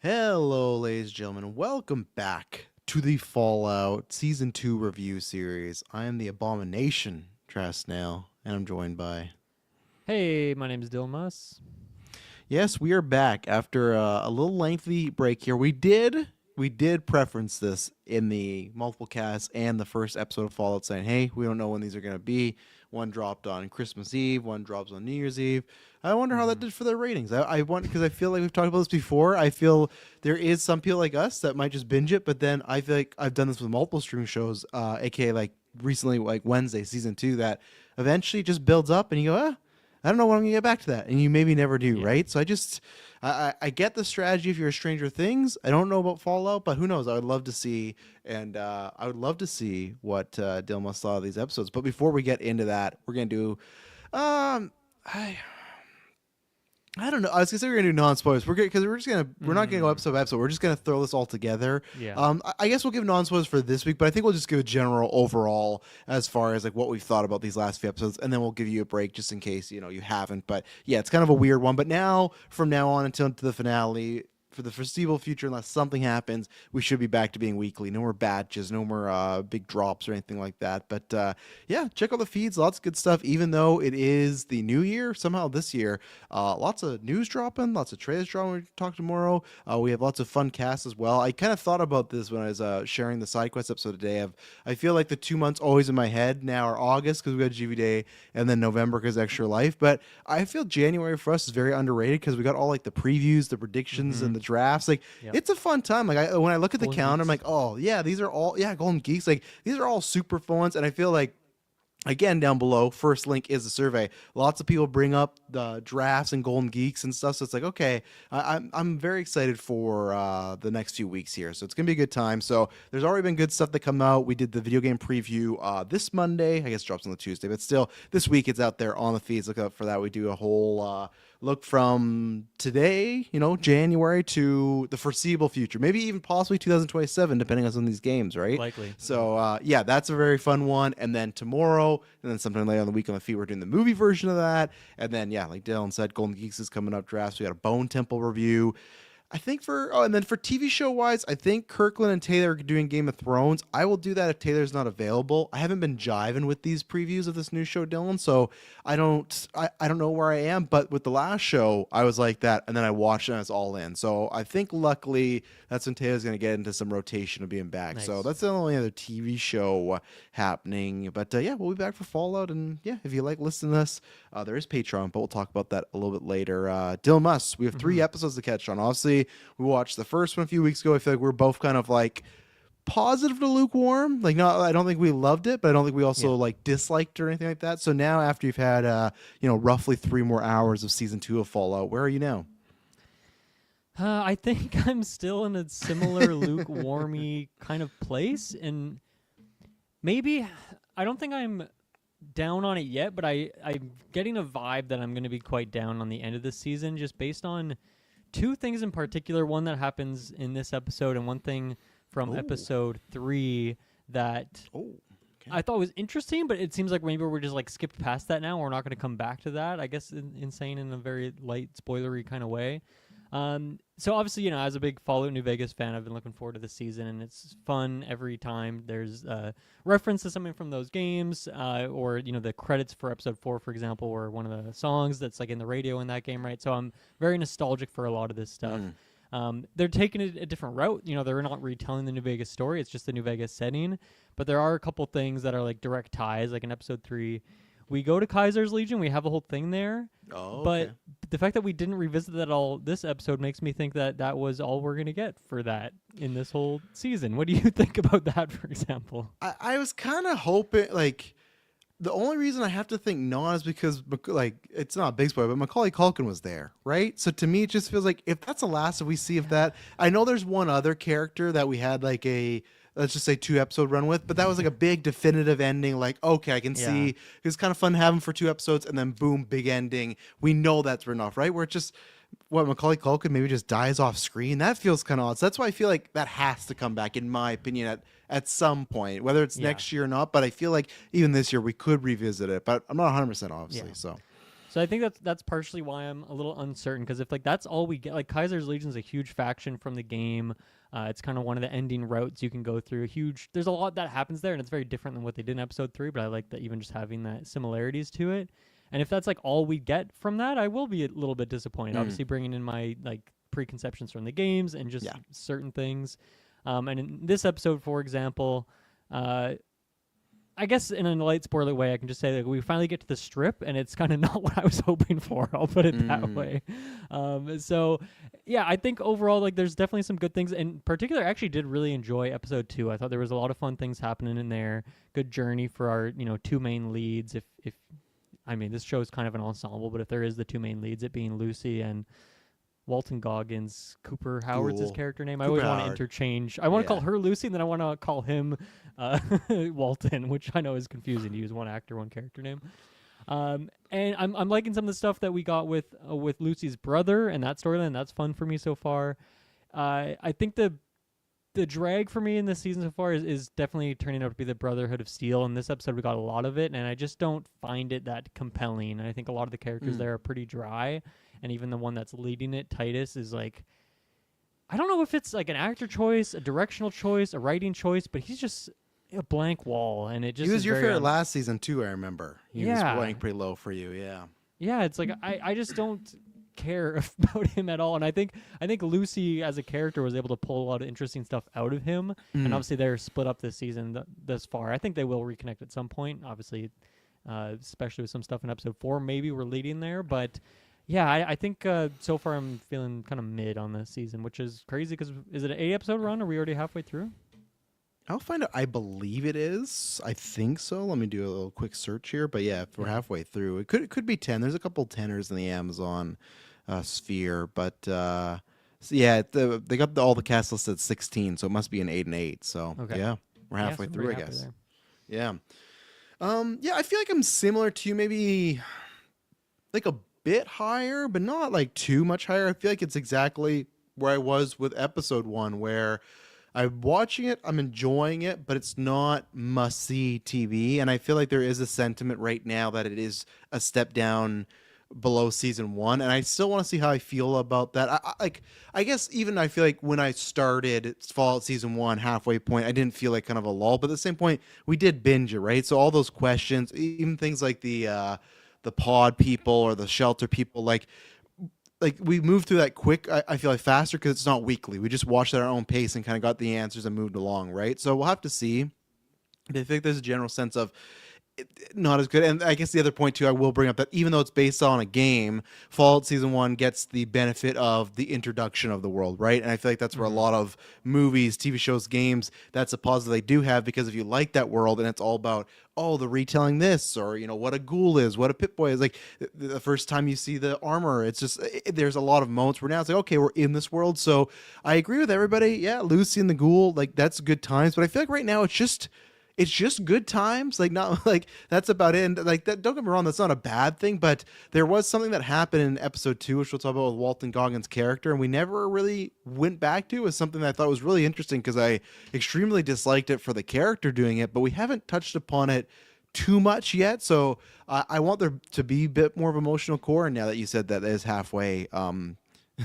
Hello, ladies and gentlemen. Welcome back to the Fallout Season 2 review series. I am the Abomination, Trasnail, and I'm joined by... Hey, my name is Dilmas. Yes, we are back after a little lengthy break here. We did preference this in the multiple casts and the first episode of Fallout, saying, "Hey, we don't know when these are going to be." One dropped on Christmas Eve, one drops on New Year's Eve. I wonder how that hmm did for their ratings. I want because I feel like we've talked about this before. I feel there is some people like us that might just binge it, but then I feel like I've done this with multiple streaming shows, aka like recently, like Wednesday season 2, that eventually just builds up, and you go, I don't know when I'm gonna get back to that, and you maybe never do, Yeah. right? So I get the strategy if you're a Stranger Things. I don't know about Fallout, but who knows? I would love to see, and I would love to see what Dilma saw of these episodes. But before we get into that, we're gonna do, um, I I don't know. I was gonna say we're gonna do non-spoilers. We're not gonna go Mm, episode by episode. We're just gonna throw this all together. yeah. I guess we'll give non-spoilers for this week, but I think we'll just give a general overall as far as like what we've thought about these last few episodes, and then we'll give you a break just in case you haven't. But yeah, it's kind of a weird one. But now, from now on until the finale, for the foreseeable future, unless something happens, we should be back to being weekly. No more batches, no more big drops or anything like that. But yeah, check out the feeds. Lots of good stuff. Even though it is the new year, somehow this year, lots of news dropping, lots of trailers dropping. We talk tomorrow. We have lots of fun casts as well. I kind of thought about this when I was sharing the side quest episode today. I feel like the 2 months always in my head now are August because we got GV Day, and then November because Extra Life. But I feel January for us is very underrated because we got all like the previews, the predictions, and hmm the drafts. Like Yep. it's a fun time. Like when I look at the Golden calendar, I'm Geeks. like, oh yeah, these are all Golden Geeks. Like these are all super fun ones, and I feel like again down below first link is the survey. Lots of people bring up the drafts and Golden Geeks and stuff, so it's like okay, I'm very excited for the next few weeks here, so it's gonna be a good time. So there's already been good stuff that come out. We did the video game preview this Monday. I guess it drops on the Tuesday, but still this week it's out there on the feeds. Look out for that. We do a whole look from today, January, to the foreseeable future, maybe even possibly 2027, depending on some of these games, right? Likely. Yeah. So yeah, that's a very fun one. And then tomorrow, and then sometime later on the week on the feed, we're doing the movie version of that. And then yeah, like Dylan said, Golden Geeks is coming up. Drafts. We got a Bone Temple review. I think and then for TV show wise, I think Kirkland and Taylor are doing Game of Thrones. I will do that if Taylor's not available. I haven't been jiving with these previews of this new show, Dylan, so I don't know where I am. But with the last show, I was like that, and then I watched it and I was all in. So I think luckily that's when Taylor's gonna get into some rotation of being back. So Nice. that's the only other TV show happening. But yeah, we'll be back for Fallout, and yeah, if you like listening to this, there is Patreon, but we'll talk about that a little bit later. Dylan Muss, we have hmm 3 episodes to catch on. Obviously, we watched the first one a few weeks ago. I feel like we're both kind of like positive to lukewarm. Like, not, I don't think we loved it, but I don't think we Yeah. also like disliked it or anything like that. So now, after you've had, roughly 3 more hours of season 2 of Fallout, where are you now? I think I'm still in a similar lukewarmy kind of place, and maybe I don't think I'm down on it yet, but I'm getting a vibe that I'm going to be quite down on the end of the season, just based on two things in particular. One that happens in this episode, and one thing from Oh, episode 3 that oh, okay. I thought was interesting, but it seems like maybe we're just like skipped past that now. We're not going to come back to that. I guess insane in a very light, spoilery kind of way. So obviously, as a big Fallout New Vegas fan, I've been looking forward to the season, and it's fun every time there's reference to something from those games, or the credits for episode 4, for example, or one of the songs that's like in the radio in that game, right? So I'm very nostalgic for a lot of this stuff. Mm. They're taking it a different route. They're not retelling the New Vegas story. It's just the New Vegas setting. But there are a couple things that are like direct ties. Like in episode 3, we go to Kaiser's Legion. We have a whole thing there. Oh, okay. But the fact that we didn't revisit that all this episode makes me think that that was all we're going to get for that in this whole season. What do you think about that, for example? I was kind of hoping, like, the only reason I have to think non is because, like, it's not a big spoiler, but Macaulay Culkin was there, right? So to me, it just feels like if that's the last, if we see if that, I know there's one other character that we had like a, let's just say 2 episode run with, but that was like a big definitive ending. Like, okay, I can Yeah. see it was kind of fun to have him for 2 episodes, and then boom, big ending. We know that's written off, right? Where it's just what Macaulay Culkin maybe just dies off screen. That feels kind of odd. So that's why I feel like that has to come back, in my opinion, at some point, whether it's Yeah. next year or not. But I feel like even this year we could revisit it. But I'm not 100% obviously. Yeah. So So I think that's partially why I'm a little uncertain, because if like that's all we get, like Kaiser's Legion's a huge faction from the game. It's kind of one of the ending routes you can go through. There's a lot that happens there, and it's very different than what they did in episode 3. But I like that even just having that similarities to it. And if that's like all we get from that, I will be a little bit disappointed. Obviously, bringing in my like preconceptions from the games and just certain things. And in this episode, for example, I guess in a light spoiler way, I can just say that we finally get to the strip, and it's kind of not what I was hoping for. I'll put it that way. So, yeah, I think overall, like, there's definitely some good things. In particular, I actually did really enjoy episode 2. I thought there was a lot of fun things happening in there. Good journey for our, two main leads. If I mean, this show is kind of an ensemble, but if there is the two main leads, it being Lucy and Walton Goggins, Cooper Howard's his character name. I always want to interchange. I want to call her Lucy, and then I want to call him Walton, which I know is confusing to use one actor, one character name. And I'm liking some of the stuff that we got with Lucy's brother and that storyline. That's fun for me so far. I think the drag for me in this season so far is definitely turning out to be the Brotherhood of Steel. In this episode, we got a lot of it, and I just don't find it that compelling. I think a lot of the characters there are pretty dry. And even the one that's leading it, Titus, is like, I don't know if it's like an actor choice, a directional choice, a writing choice, but he's just a blank wall. And it just he was your favorite last season too, I remember. He was ranking pretty low for you, yeah. Yeah, it's like I just don't care about him at all. And I think Lucy as a character was able to pull a lot of interesting stuff out of him. And obviously they're split up this season thus far. I think they will reconnect at some point, obviously, especially with some stuff in episode 4. Maybe we're leading there, but yeah, I think so far I'm feeling kind of mid on this season, which is crazy because is it an 8-episode run? Are we already halfway through? I'll find out. I believe it is. I think so. Let me do a little quick search here. But yeah, if we're halfway through, it could be 10. There's a couple tenors in the Amazon sphere, but so yeah, they got all the cast lists at 16, so it must be an 8 and 8. So yeah, we're halfway through, I guess. Yeah. Yeah, I feel like I'm similar to you, maybe like a bit higher, but not like too much higher. I feel like it's exactly where I was with episode 1, where I'm watching it, I'm enjoying it, but it's not must-see TV. And I feel like there is a sentiment right now that it is a step down below season 1, and I still want to see how I feel about that. I guess even I feel like when I started Fallout season 1 halfway point, I didn't feel like kind of a lull, but at the same point, we did binge it, right? So all those questions, even things like the pod people or the shelter people, like we moved through that quick. I feel like faster because it's not weekly. We just watched at our own pace and kind of got the answers and moved along, right? So we'll have to see. I think there's a general sense of not as good. And I guess the other point too, I will bring up that even though it's based on a game, Fallout season 1 gets the benefit of the introduction of the world, right? And I feel like that's where a lot of movies, TV shows, games, that's a positive they do have, because if you like that world and it's all about, oh, the retelling this, or what a ghoul is, what a Pip-Boy is, like the first time you see the armor, it's just there's a lot of moments where now it's like, okay, we're in this world. So I agree with everybody. Yeah, Lucy and the ghoul, like that's good times, but I feel like right now it's just good times, like not like that's about it. And like that, don't get me wrong, that's not a bad thing, but there was something that happened in episode 2, which we'll talk about with Walton Goggins' character, and we never really went back to. It was something that I thought was really interesting because I extremely disliked it for the character doing it, but we haven't touched upon it too much yet. So I want there to be a bit more of emotional core, and now that you said that is halfway,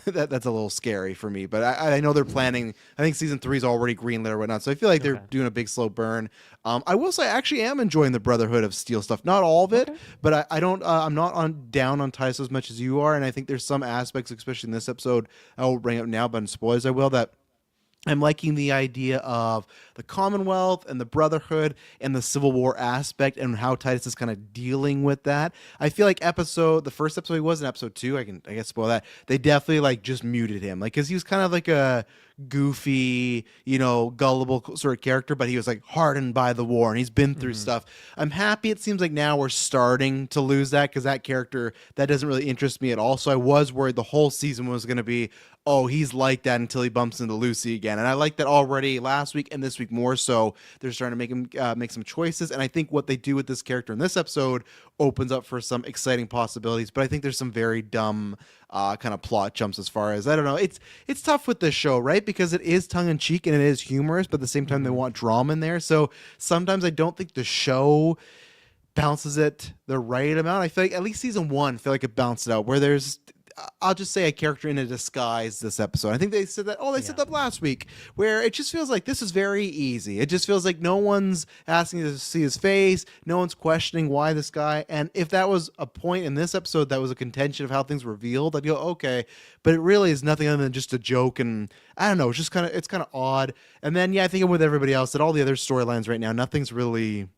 that's a little scary for me, but I know they're planning. I think season 3 is already greenlit or whatnot, so I feel like they're doing a big slow burn. I will say I actually am enjoying the Brotherhood of Steel stuff, not all of it, but I don't. I'm not down on Titus as much as you are, and I think there's some aspects, especially in this episode, I will bring up now, but in spoilers I will, that I'm liking the idea of the Commonwealth and the Brotherhood and the Civil War aspect and how Titus is kind of dealing with that. I feel like the first episode he was in episode 2, I guess spoil that. They definitely like just muted him, like because he was kind of like a goofy, gullible sort of character, but he was like hardened by the war and he's been through stuff. I'm happy it seems like now we're starting to lose that, because that character, that doesn't really interest me at all. So I was worried the whole season was going to be, oh, he's like that until he bumps into Lucy again. And I like that already last week and this week more so. They're starting to make him make some choices. And I think what they do with this character in this episode opens up for some exciting possibilities. But I think there's some very dumb kind of plot jumps as far as, I don't know. It's tough with this show, right? Because it is tongue-in-cheek and it is humorous, but at the same time they want drama in there. So sometimes I don't think the show bounces it the right amount. I feel like at least season one, I feel like it balanced it out where there's, I'll just say, a character in a disguise this episode. I think they said that. Oh, they said Yeah. that last week, where it just feels like this is very easy. It just feels like no one's asking to see his face, no one's questioning why this guy. And if that was a point in this episode that was a contention of how things were revealed, I'd go okay. But it really is nothing other than just a joke, and I don't know. It's just kind of odd. And then I think I'm with everybody else that all the other storylines right now, nothing's really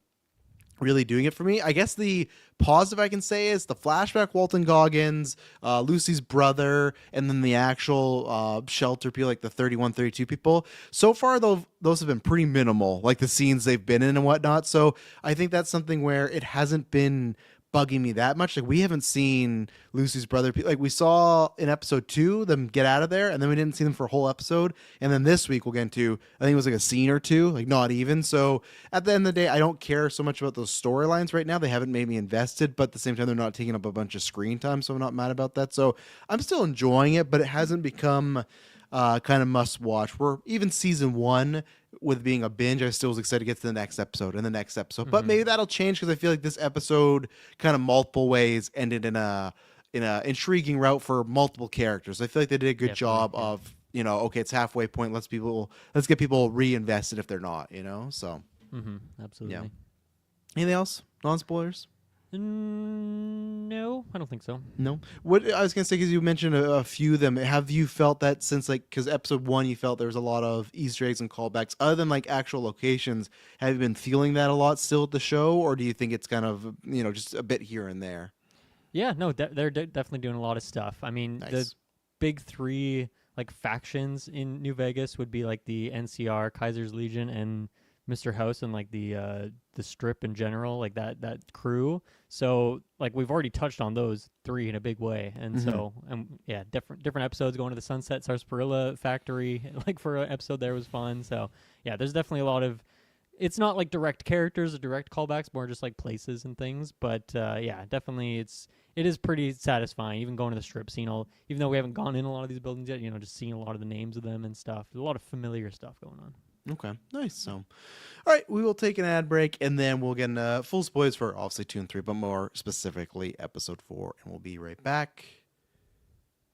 doing it for me. I guess the positive I can say is the flashback Walton Goggins, Lucy's brother, and then the actual shelter people, like the 31, 32 people. So far, those have been pretty minimal, like the scenes they've been in and whatnot. So I think that's something where it hasn't been bugging me that much. Like we haven't seen Lucy's brother, like we saw in episode 2 them get out of there, and then we didn't see them for a whole episode. And then this week we'll get into, I think it was like a scene or two, like not even. So at the end of the day, I don't care so much about those storylines right now. They haven't made me invested, but at the same time they're not taking up a bunch of screen time, so I'm not mad about that. So I'm still enjoying it, but it hasn't become kind of must watch. Where even season 1, with being a binge, I still was excited to get to the next episode and the next episode. But maybe that'll change because I feel like this episode kind of multiple ways ended in a intriguing route for multiple characters. I feel like they did a good job of, okay, it's halfway point. Let's get people reinvested if they're not, So Absolutely. Yeah. Anything else? Non-spoilers? No, I don't think so. No. What I was gonna say, because you mentioned a few of them, have you felt that since because episode 1 you felt there was a lot of Easter eggs and callbacks, other than like actual locations, have you been feeling that a lot still at the show, or do you think it's kind of just a bit here and there? Yeah, no, they're definitely doing a lot of stuff. I mean, Nice. the big 3 like factions in New Vegas would be like the NCR, Kaiser's Legion, and Mr. House, and like the Strip in general, like that crew. So like we've already touched on those 3 in a big way, and so yeah, different episodes going to the Sunset Sarsaparilla factory. Like for an episode there was fun. So yeah, there's definitely a lot of. It's not like direct characters or direct callbacks, more just like places and things. But yeah, definitely it is pretty satisfying. Even going to the Strip, seeing even though we haven't gone in a lot of these buildings yet, just seeing a lot of the names of them and stuff. There's a lot of familiar stuff going on. Okay, nice. So, all right, we will take an ad break, and then we'll get into full spoilers for obviously 2 and 3, but more specifically episode 4, and we'll be right back.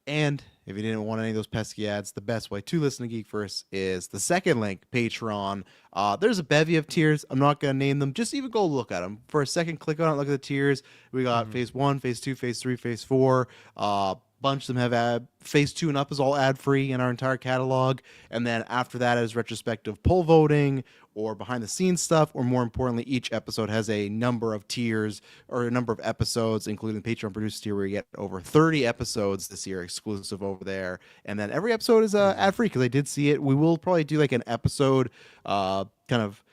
And if you didn't want any of those pesky ads, the best way to listen to Geek First is the second link, Patreon. There's a bevy of tiers. I'm not going to name them. Just even go look at them. For a second, click on it, look at the tiers. We got phase 1, phase 2, phase 3, phase 4. Bunch of them have phase 2 and up is all ad free in our entire catalog, and then after that is retrospective poll voting or behind the scenes stuff, or more importantly, each episode has a number of tiers or a number of episodes, including the Patreon produced tier where you get over 30 episodes this year exclusive over there, and then every episode is ad free because I did see it. We will probably do like an episode kind of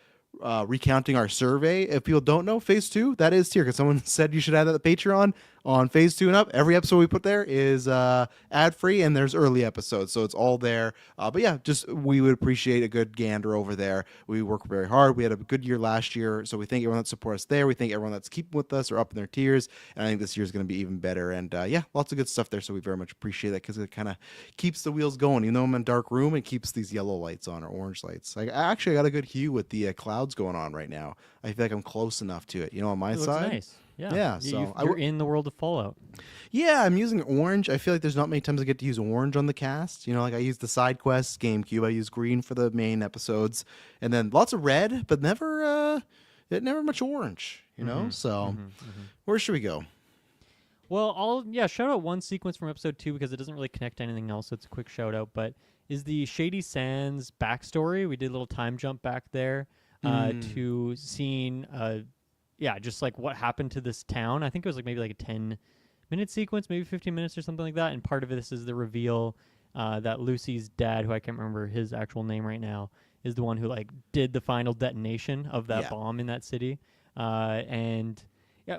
recounting our survey. If people don't know, phase 2, that is tier, because someone said you should add that to Patreon. On phase 2 and up, every episode we put there is ad free, and there's early episodes, so it's all there. But yeah, just we would appreciate a good gander over there. We work very hard. We had a good year last year, so we thank everyone that supports us there. We thank everyone that's keeping with us or up in their tiers, and I think this year is going to be even better. And yeah, lots of good stuff there, so we very much appreciate that because it kind of keeps the wheels going. You know, I'm in a dark room, it keeps these yellow lights on or orange lights. Like I actually got a good hue with the clouds going on right now. I feel like I'm close enough to it. On my It looks side. nice. Yeah. Yeah, so you're in the world of Fallout. Yeah, I'm using orange. I feel like there's not many times I get to use orange on the cast. Like I use the side quests, GameCube. I use green for the main episodes, and then lots of red, but never much orange. So where should we go? Well, I'll shout out one sequence from episode 2 because it doesn't really connect to anything else, so it's a quick shout out. But is the Shady Sands backstory? We did a little time jump back there to seeing just like what happened to this town. I think it was like maybe like a 10-minute sequence, maybe 15 minutes or something like that. And part of this is the reveal that Lucy's dad, who I can't remember his actual name right now, is the one who like did the final detonation of that bomb in that city. And yeah,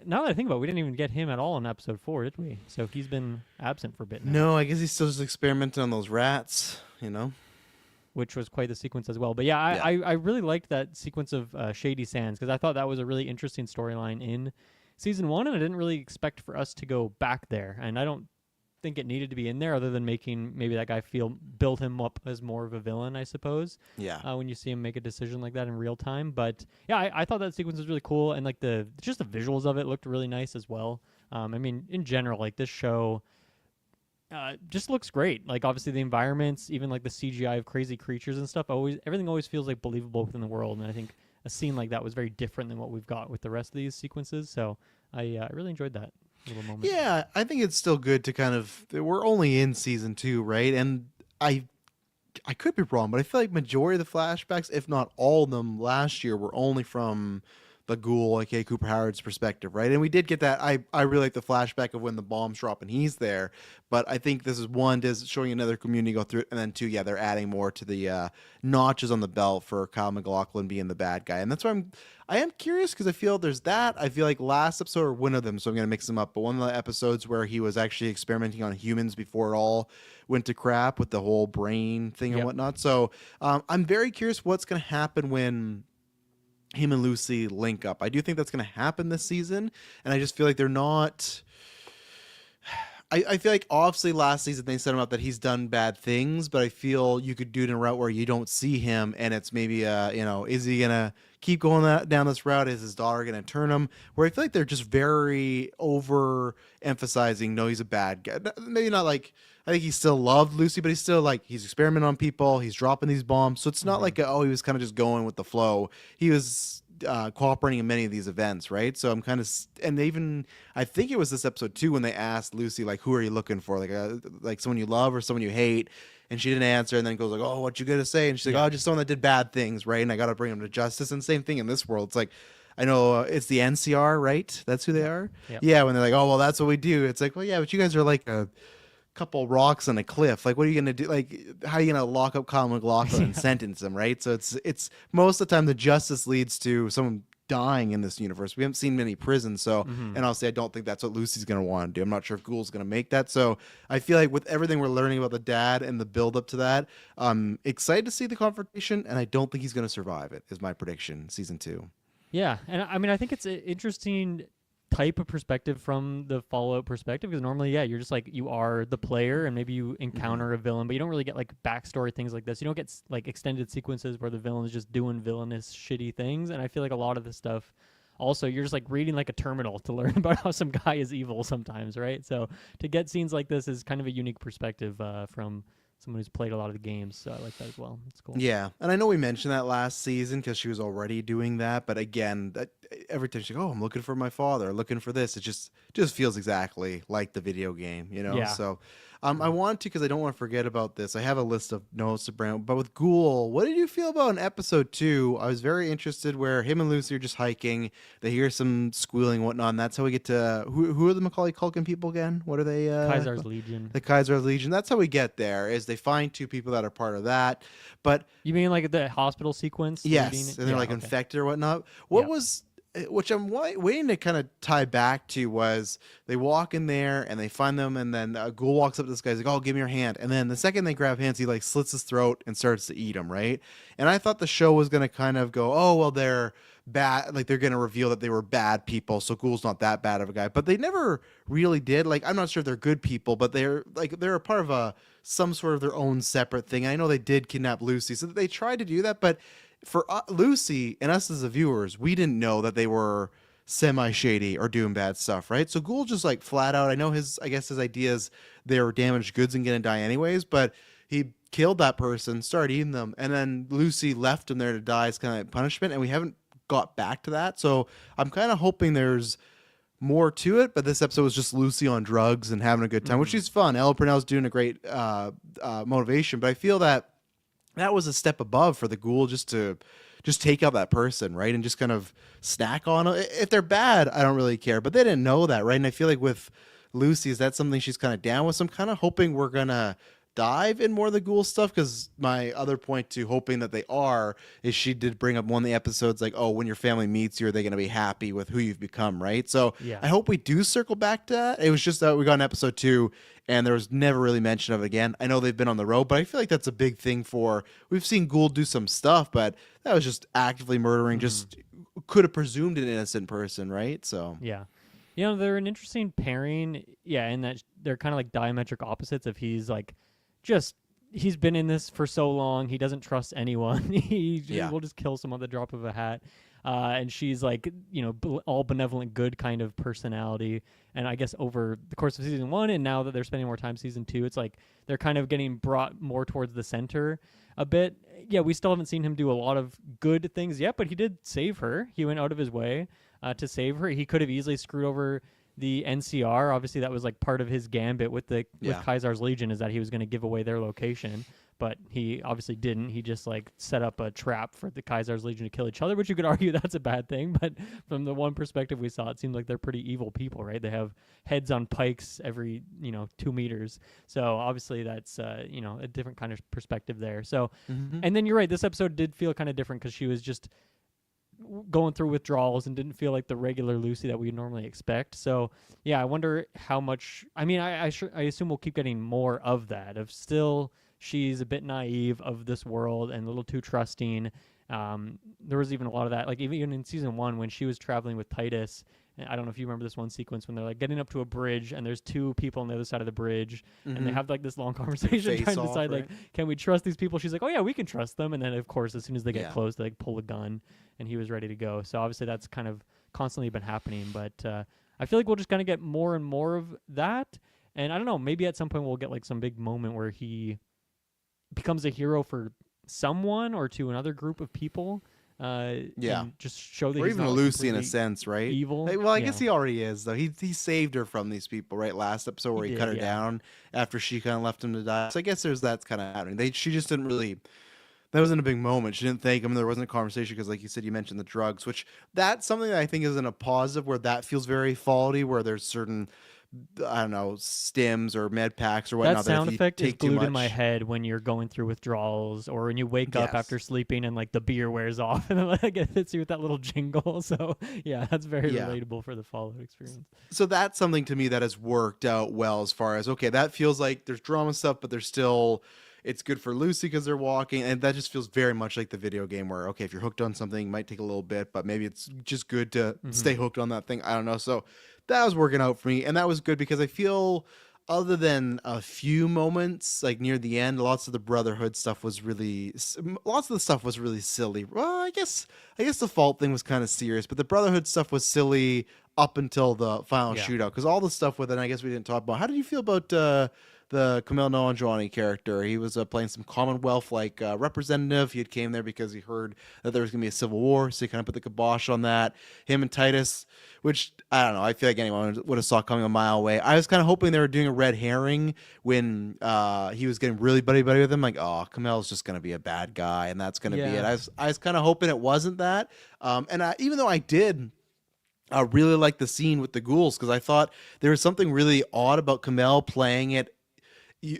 now that I think about it, we didn't even get him at all in episode 4, did we? So he's been absent for a bit now. No, I guess he's still just experimenting on those rats. Which was quite the sequence as well. But yeah, I really liked that sequence of Shady Sands because I thought that was a really interesting storyline in season 1, and I didn't really expect for us to go back there. And I don't think it needed to be in there, other than making maybe that guy build him up as more of a villain, I suppose. Yeah. When you see him make a decision like that in real time. But yeah, I thought that sequence was really cool, and like the visuals of it looked really nice as well. I mean, in general, like this show just looks great. Like obviously the environments, even like the CGI of crazy creatures and stuff, everything always feels like believable within the world. And I think a scene like that was very different than what we've got with the rest of these sequences. So I really enjoyed that little moment. Yeah, I think it's still good to kind of. We're only in season 2, right? And I could be wrong, but I feel like majority of the flashbacks, if not all of them, last year were only from the Ghoul, aka Cooper Howard's perspective, right? And we did get that. I really like the flashback of when the bombs drop and he's there. But I think this is one, is showing another community go through it, and then two, yeah, they're adding more to the notches on the belt for Kyle MacLachlan being the bad guy, and that's why I am curious, because I feel there's that. I feel like last episode, or one of them, so I'm gonna mix them up. But one of the episodes where he was actually experimenting on humans before it all went to crap with the whole brain thing and Yep. whatnot. So I'm very curious what's gonna happen when him and Lucy link up. I do think that's going to happen this season, and I just feel like they're not. I feel like obviously last season they set him up that he's done bad things, but I feel you could do it in a route where you don't see him, and it's maybe is he gonna keep going down this route? Is his daughter gonna turn him? Where I feel like they're just very over emphasizing. No, he's a bad guy. Maybe not like. I think he still loved Lucy, but he's still like he's experimenting on people. He's dropping these bombs, so it's not like he was kind of just going with the flow. He was cooperating in many of these events, right? So I'm kind of, and they even, I think it was this episode too when they asked Lucy like, "Who are you looking for? Like someone you love or someone you hate?" And she didn't answer, and then goes like, "Oh, what you gonna say?" And she's like, "Oh, just someone that did bad things, right? And I got to bring him to justice." And same thing in this world. It's like, I know it's the NCR, right? That's who they are. Yep. Yeah, when they're like, "Oh, well, that's what we do." It's like, well, yeah, but you guys are like a couple rocks on a cliff. Like, what are you gonna do? Like, how are you gonna lock up Kyle MacLachlan and sentence him, right? So it's most of the time the justice leads to someone dying in this universe. We haven't seen many prisons, so and I'll say I don't think that's what Lucy's gonna want to do. I'm not sure if Ghoul's gonna make that. So I feel like with everything we're learning about the dad and the build up to that, I'm excited to see the confrontation, and I don't think he's gonna survive it. Is my prediction, season 2. Yeah, and I mean, I think it's an interesting type of perspective from the Fallout perspective, because normally, yeah, you're just like, you are the player, and maybe you encounter a villain, but you don't really get like backstory things like this. You don't get like extended sequences where the villain is just doing villainous, shitty things. And I feel like a lot of this stuff, also, you're just like reading like a terminal to learn about how some guy is evil sometimes, right? So to get scenes like this is kind of a unique perspective from someone who's played a lot of the games. So I like that as well. It's cool. Yeah, and I know we mentioned that last season because she was already doing that, but again, that every time she's like, "Oh, I'm looking for my father, looking for this," it just feels exactly like the video game, you know. Yeah. So, I want to, because I don't want to forget about this. I have a list of notes to bring, but with Ghoul, what did you feel about in episode 2? I was very interested where him and Lucy are just hiking. They hear some squealing and whatnot, and that's how we get to who are the Macaulay Culkin people again? What are they? Kaisar's Legion. The Kaiser's Legion. That's how we get there. Is they find 2 people that are part of that, but You mean like the hospital sequence? yes, leading- and they're yeah, like okay. infected or whatnot. What Yep. was, which I'm waiting to kind of tie back to, was they walk in there and they find them, and then Ghoul walks up to this guy, he's like, "Oh, give me your hand," and then the second they grab hands, he like slits his throat and starts to eat him, right? And I thought the show was gonna kind of go, "Oh, well, they're bad," like they're gonna reveal that they were bad people, so Ghoul's not that bad of a guy, but they never really did. Like, I'm not sure if they're good people, but they're a part of some sort of their own separate thing. I know they did kidnap Lucy, so they tried to do that, but for Lucy and us as the viewers, we didn't know that they were semi-shady or doing bad stuff, right? So Ghoul just like flat out, I know I guess his ideas, they were damaged goods and gonna die anyways, but he killed that person, started eating them, and then Lucy left him there to die as kind of punishment, and we haven't got back to that. So I'm kind of hoping there's more to it, but this episode was just Lucy on drugs and having a good time, which is fun. Ella Purnell's doing a great motivation, but I feel that was a step above for the Ghoul just to take out that person, right? And just kind of snack on it. If they're bad, I don't really care, but they didn't know that, right? And I feel like with Lucy, is that something she's kind of down with? So I'm kind of hoping we're going to dive in more of the Ghoul stuff, because my other point to hoping that they are is she did bring up one of the episodes like, "Oh, when your family meets you, are they going to be happy with who you've become," right? So Yeah. I hope we do circle back to that. It was just that we got in episode 2 and there was never really mention of it again. I know they've been on the road, but I feel like that's a big thing we've seen Ghoul do some stuff, but that was just actively murdering, just could have presumed an innocent person, right? So Yeah. You know, they're an interesting pairing. Yeah, in that they're kind of like diametric opposites. If he's like, just he's been in this for so long, he doesn't trust anyone. He Yeah. will just kill someone at the drop of a hat. And she's like, all benevolent, good kind of personality. And I guess over the course of season 1, and now that they're spending more time season 2, it's like they're kind of getting brought more towards the center a bit. Yeah, we still haven't seen him do a lot of good things yet, but he did save her. He went out of his way to save her. He could have easily screwed over the NCR. Obviously, that was like part of his gambit with with Yeah. Kaisar's Legion, is that he was going to give away their location. But he obviously didn't. He just like set up a trap for the Kaisar's Legion to kill each other, which you could argue that's a bad thing. But from the one perspective we saw, it seemed like they're pretty evil people, right? They have heads on pikes every 2 meters. So obviously that's a different kind of perspective there. So, Mm-hmm. and then you're right. This episode did feel kind of different because she was just going through withdrawals and didn't feel like the regular Lucy that we normally expect. So yeah, I wonder how much. I mean, I assume we'll keep getting more of that. Of still, she's a bit naive of this world and a little too trusting. There was even a lot of that, like even in season 1 when she was traveling with Titus. And I don't know if you remember this one sequence when they're like getting up to a bridge and there's 2 people on the other side of the bridge and they have like this long conversation Face trying to off, decide right? like, can we trust these people? She's like, oh yeah, we can trust them. And then of course, as soon as they get Yeah. close, they like pull a gun, and he was ready to go. So obviously that's kind of constantly been happening. But I feel like we'll just kind of get more and more of that. And I don't know, maybe at some point we'll get like some big moment where he becomes a hero for someone or to another group of people. Yeah. And just show that Or he's even not like, Lucy in a completely sense, right? evil. Like, well, I Yeah. guess he already is though. He saved her from these people, right? Last episode where he He cut did, her yeah. down after she kind of left him to die. So I guess there's that's kind of happening. She just didn't really. That wasn't a big moment. She didn't thank him. There wasn't a conversation because, like you said, you mentioned the drugs, which that's something that I think isn't a positive. Where that feels very faulty. Where there's certain, I don't know, stims or med packs or That whatnot. sound if you effect is take too glued much, in my head when you're going through withdrawals or when you wake up Yes. after sleeping and like the beer wears off and then like it hits you with that little jingle. So yeah, that's very Yeah. relatable for the Fallout experience. So that's something to me that has worked out well as far as okay, that feels like there's drama stuff, but there's still it's good for Lucy because they're walking, and that just feels very much like the video game where okay, if you're hooked on something, it might take a little bit, but maybe it's just good to stay hooked on that thing. I don't know. So that was working out for me, and that was good because I feel other than a few moments like near the end, lots of the Brotherhood stuff was really lots of the stuff was really silly. Well, I guess the Fault thing was kind of serious, but the Brotherhood stuff was silly up until the final Yeah. shootout because all the stuff with it, and I guess we didn't talk about. How did you feel about the Kumail Nanjiani character? He was playing some Commonwealth representative. He had came there because he heard that there was going to be a civil war, so he kind of put the kibosh on that. Him and Titus, which I don't know, I feel like anyone would have saw coming a mile away. I was kind of hoping they were doing a red herring when he was getting really buddy with him. Like, oh, Kumail's just going to be a bad guy, and that's going to be it. Yeah. I was kind of hoping it wasn't that. Even though I did. I really like the scene with the ghouls because I thought there was something really odd about Kumail playing it.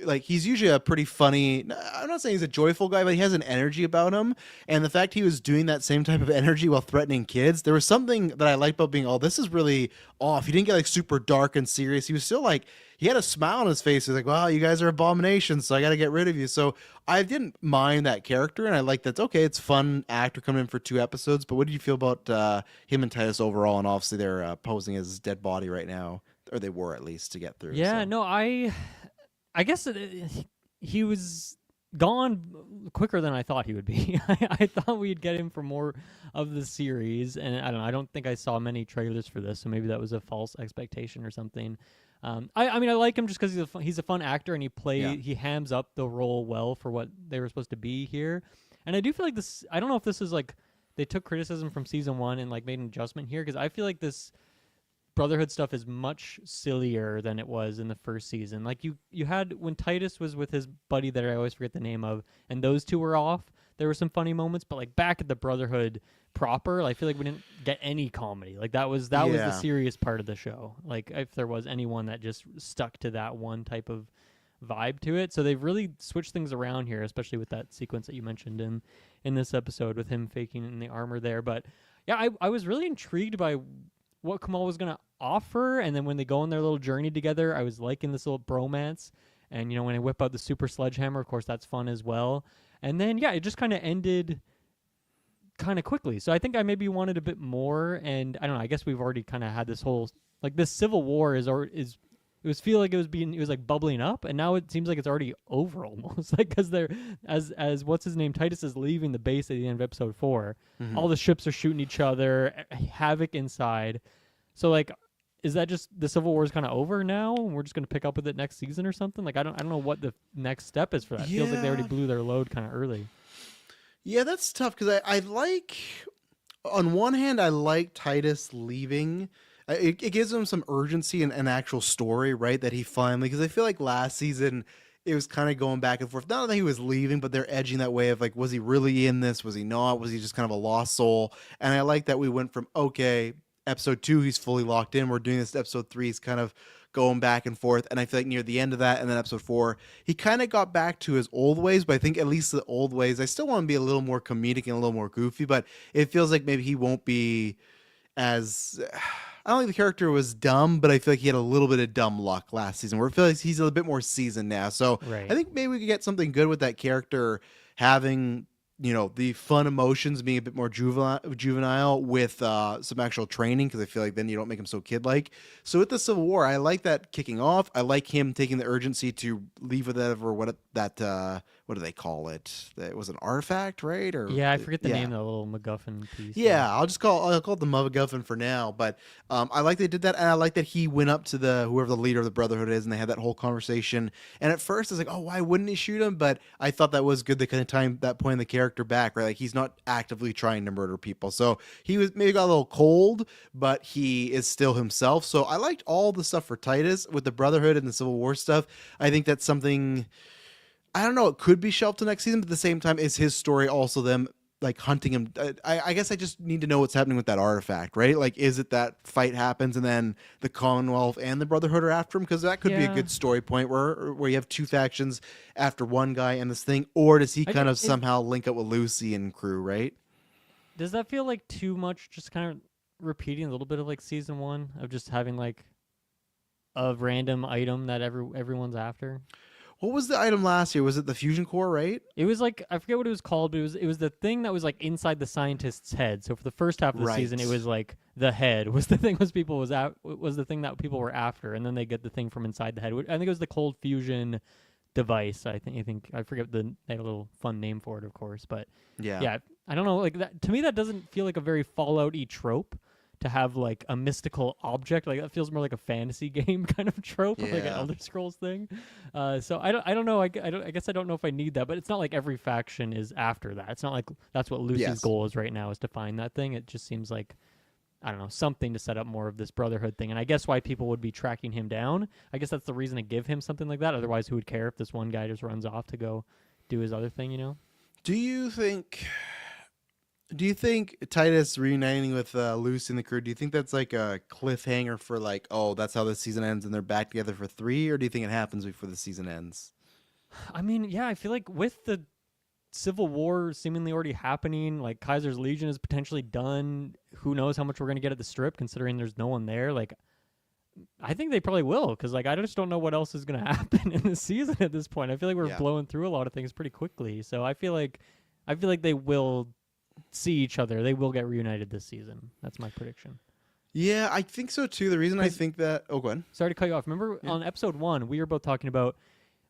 Like he's usually a pretty funny. I'm not saying he's a joyful guy, but he has an energy about him. And the fact he was doing that same type of energy while threatening kids, there was something that I liked about being. Oh, this is really off. He didn't get like super dark and serious. He was still like he had a smile on his face. He's like, "Wow, you guys are abominations, so I got to get rid of you." So I didn't mind that character, and I like that. Okay, it's fun actor coming in for 2 episodes. But what did you feel about him and Titus overall? And obviously they're posing as his dead body right now, or they were at least to get through. Yeah, so. no, I guess he was gone quicker than I thought he would be. I thought we'd get him for more of the series, and I don't know. I don't think I saw many trailers for this, so maybe that was a false expectation or something. I mean, I like him just because he's a fun actor and he hams up the role well for what they were supposed to be here. And I do feel like this. I don't know if this is like they took criticism from season 1 and like made an adjustment here because I feel like this Brotherhood stuff is much sillier than it was in the first season. Like you had when Titus was with his buddy that I always forget the name of, and those two were off. There were some funny moments, but like back at the Brotherhood proper, I feel like we didn't get any comedy. Like that was the Yeah. serious part of the show. Like if there was anyone that just stuck to that one type of vibe to it. So they've really switched things around here, especially with that sequence that you mentioned in this episode with him faking in the armor there. But yeah, I was really intrigued by what Kumail was going to offer, and then when they go on their little journey together, I was liking this little bromance. And when I whip out the super sledgehammer, of course that's fun as well. And then yeah, it just kind of ended kind of quickly. So I think I maybe wanted a bit more, and I don't know, I guess we've already kind of had this whole like this civil war is it was feel like it was like bubbling up, and now it seems like it's already over almost. Like because they're as what's his name, Titus is leaving the base at the end of episode 4. All the ships are shooting each other, havoc inside. So like, is that just the Civil War is kind of over now, and we're just gonna pick up with it next season or something? Like I don't know what the next step is for that. It feels like they already blew their load kind of early. Yeah, that's tough because I like, on one hand, I like Titus leaving. It gives him some urgency and an actual story, right? That he finally, because I feel like last season it was kind of going back and forth. Not that he was leaving, but they're edging that way of like, was he really in this? Was he not? Was he just kind of a lost soul? And I like that we went from, okay, episode 2, he's fully locked in. We're doing this. Episode 3, he's kind of going back and forth. And I feel like near the end of that, and then episode 4, he kind of got back to his old ways. But I think at least the old ways, I still want to be a little more comedic and a little more goofy. But it feels like maybe he won't be as. I don't think the character was dumb, but I feel like he had a little bit of dumb luck last season, where I feel like he's a little bit more seasoned now. So Right. I think maybe we could get something good with that character having, the fun emotions being a bit more juvenile with some actual training, because I feel like then you don't make him so kid-like. So with the Civil War, I like that kicking off. I like him taking the urgency to leave with whatever what do they call it? It was an artifact, right? Or Yeah, I forget the yeah. name of the little MacGuffin piece. Yeah, I'll call it the MacGuffin for now. But I like they did that, and I like that he went up to whoever the leader of the Brotherhood is, and they had that whole conversation. And at first, I was like, oh, why wouldn't he shoot him? But I thought that was good. They kind of timed that point in the character back, right? Like he's not actively trying to murder people, so he was maybe got a little cold, but he is still himself. So I liked all the stuff for Titus with the Brotherhood and the Civil War stuff. I think that's something. I don't know. It could be shelved to next season, but at the same time, is his story also them like hunting him? I guess I just need to know what's happening with that artifact, right? Like, is it that fight happens and then the Commonwealth and the Brotherhood are after him? Because that could be a Yeah. good story point where you have two factions after one guy and this thing, or does he I kind ju- of is- somehow link up with Lucy and crew, right? Does that feel like too much? Just kind of repeating a little bit of like season 1 of just having like a random item that everyone's after. What was the item last year? Was it the fusion core, right? It was like I forget what it was called, but it was the thing that was like inside the scientist's head. So for the first half of the Right. season, it was like the head was the thing was the thing that people were after, and then they get the thing from inside the head. I think it was the cold fusion device. I think I forget they had a little fun name for it, of course, but yeah, I don't know. Like that to me, that doesn't feel like a very Fallout-y trope. To have like a mystical object, like that feels more like a fantasy game kind of trope, like an Yeah. Elder Scrolls thing. So I don't know. I guess I don't know if I need that, but it's not like every faction is after that. It's not like that's what Lucy's Yes. goal is right now, is to find that thing. It just seems like, I don't know, something to set up more of this Brotherhood thing. And I guess why people would be tracking him down. I guess that's the reason to give him something like that. Otherwise, who would care if this one guy just runs off to go do his other thing? Do you think Titus reuniting with Lucy and the crew, do you think that's like a cliffhanger for like, oh, that's how this season ends and they're back together for 3? Or do you think it happens before the season ends? I mean, yeah, I feel like with the Civil War seemingly already happening, like Kaiser's Legion is potentially done. Who knows how much we're going to get at the Strip, considering there's no one there. Like, I think they probably will, because like I just don't know what else is going to happen in this season at this point. I feel like we're Yeah. blowing through a lot of things pretty quickly. So I feel like they will see each other. They will get reunited this season. That's my prediction. Yeah, I think so too. The reason I 'Cause- think that... Oh, go ahead. Sorry to cut you off. Remember Yeah. on episode 1, we were both talking about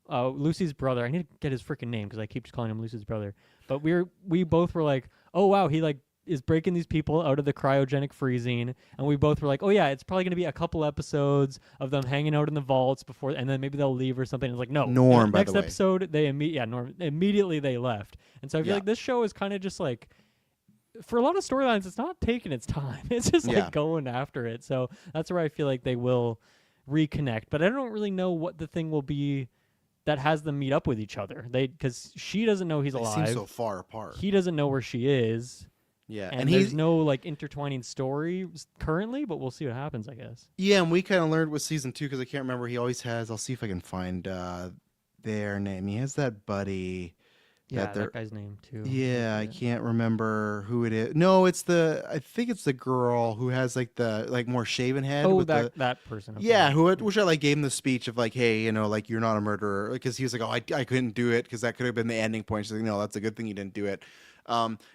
Lucy's brother. I need to get his freaking name because I keep just calling him Lucy's brother. But we both were like, oh wow, he like is breaking these people out of the cryogenic freezing, and we both were like, oh yeah, it's probably gonna be a couple episodes of them hanging out in the vaults before, and then maybe they'll leave or something. It's like no, Norm, by next the way. episode they Norm immediately they left, and so I feel Yeah. like this show is kind of just like. For a lot of storylines, it's not taking its time. It's just like Yeah. going after it. So that's where I feel like they will reconnect. But I don't really know what the thing will be that has them meet up with each other. Because she doesn't know he's They alive. seem so far apart. He doesn't know where she is. Yeah, And there's no like intertwining story currently, but we'll see what happens, I guess. Yeah, and we kind of learned with season 2, because I can't remember. He always has... I'll see if I can find their name. He has that buddy... Yeah, they're- that guy's name too. Yeah, I can't remember who it is. No, I think it's the girl who has like the more shaven head. Oh, with that person. Okay. yeah, which I like gave him the speech of like, hey, like you're not a murderer, because he was like, oh, I couldn't do it because that could have been the ending point. She's like, no, that's a good thing you didn't do it.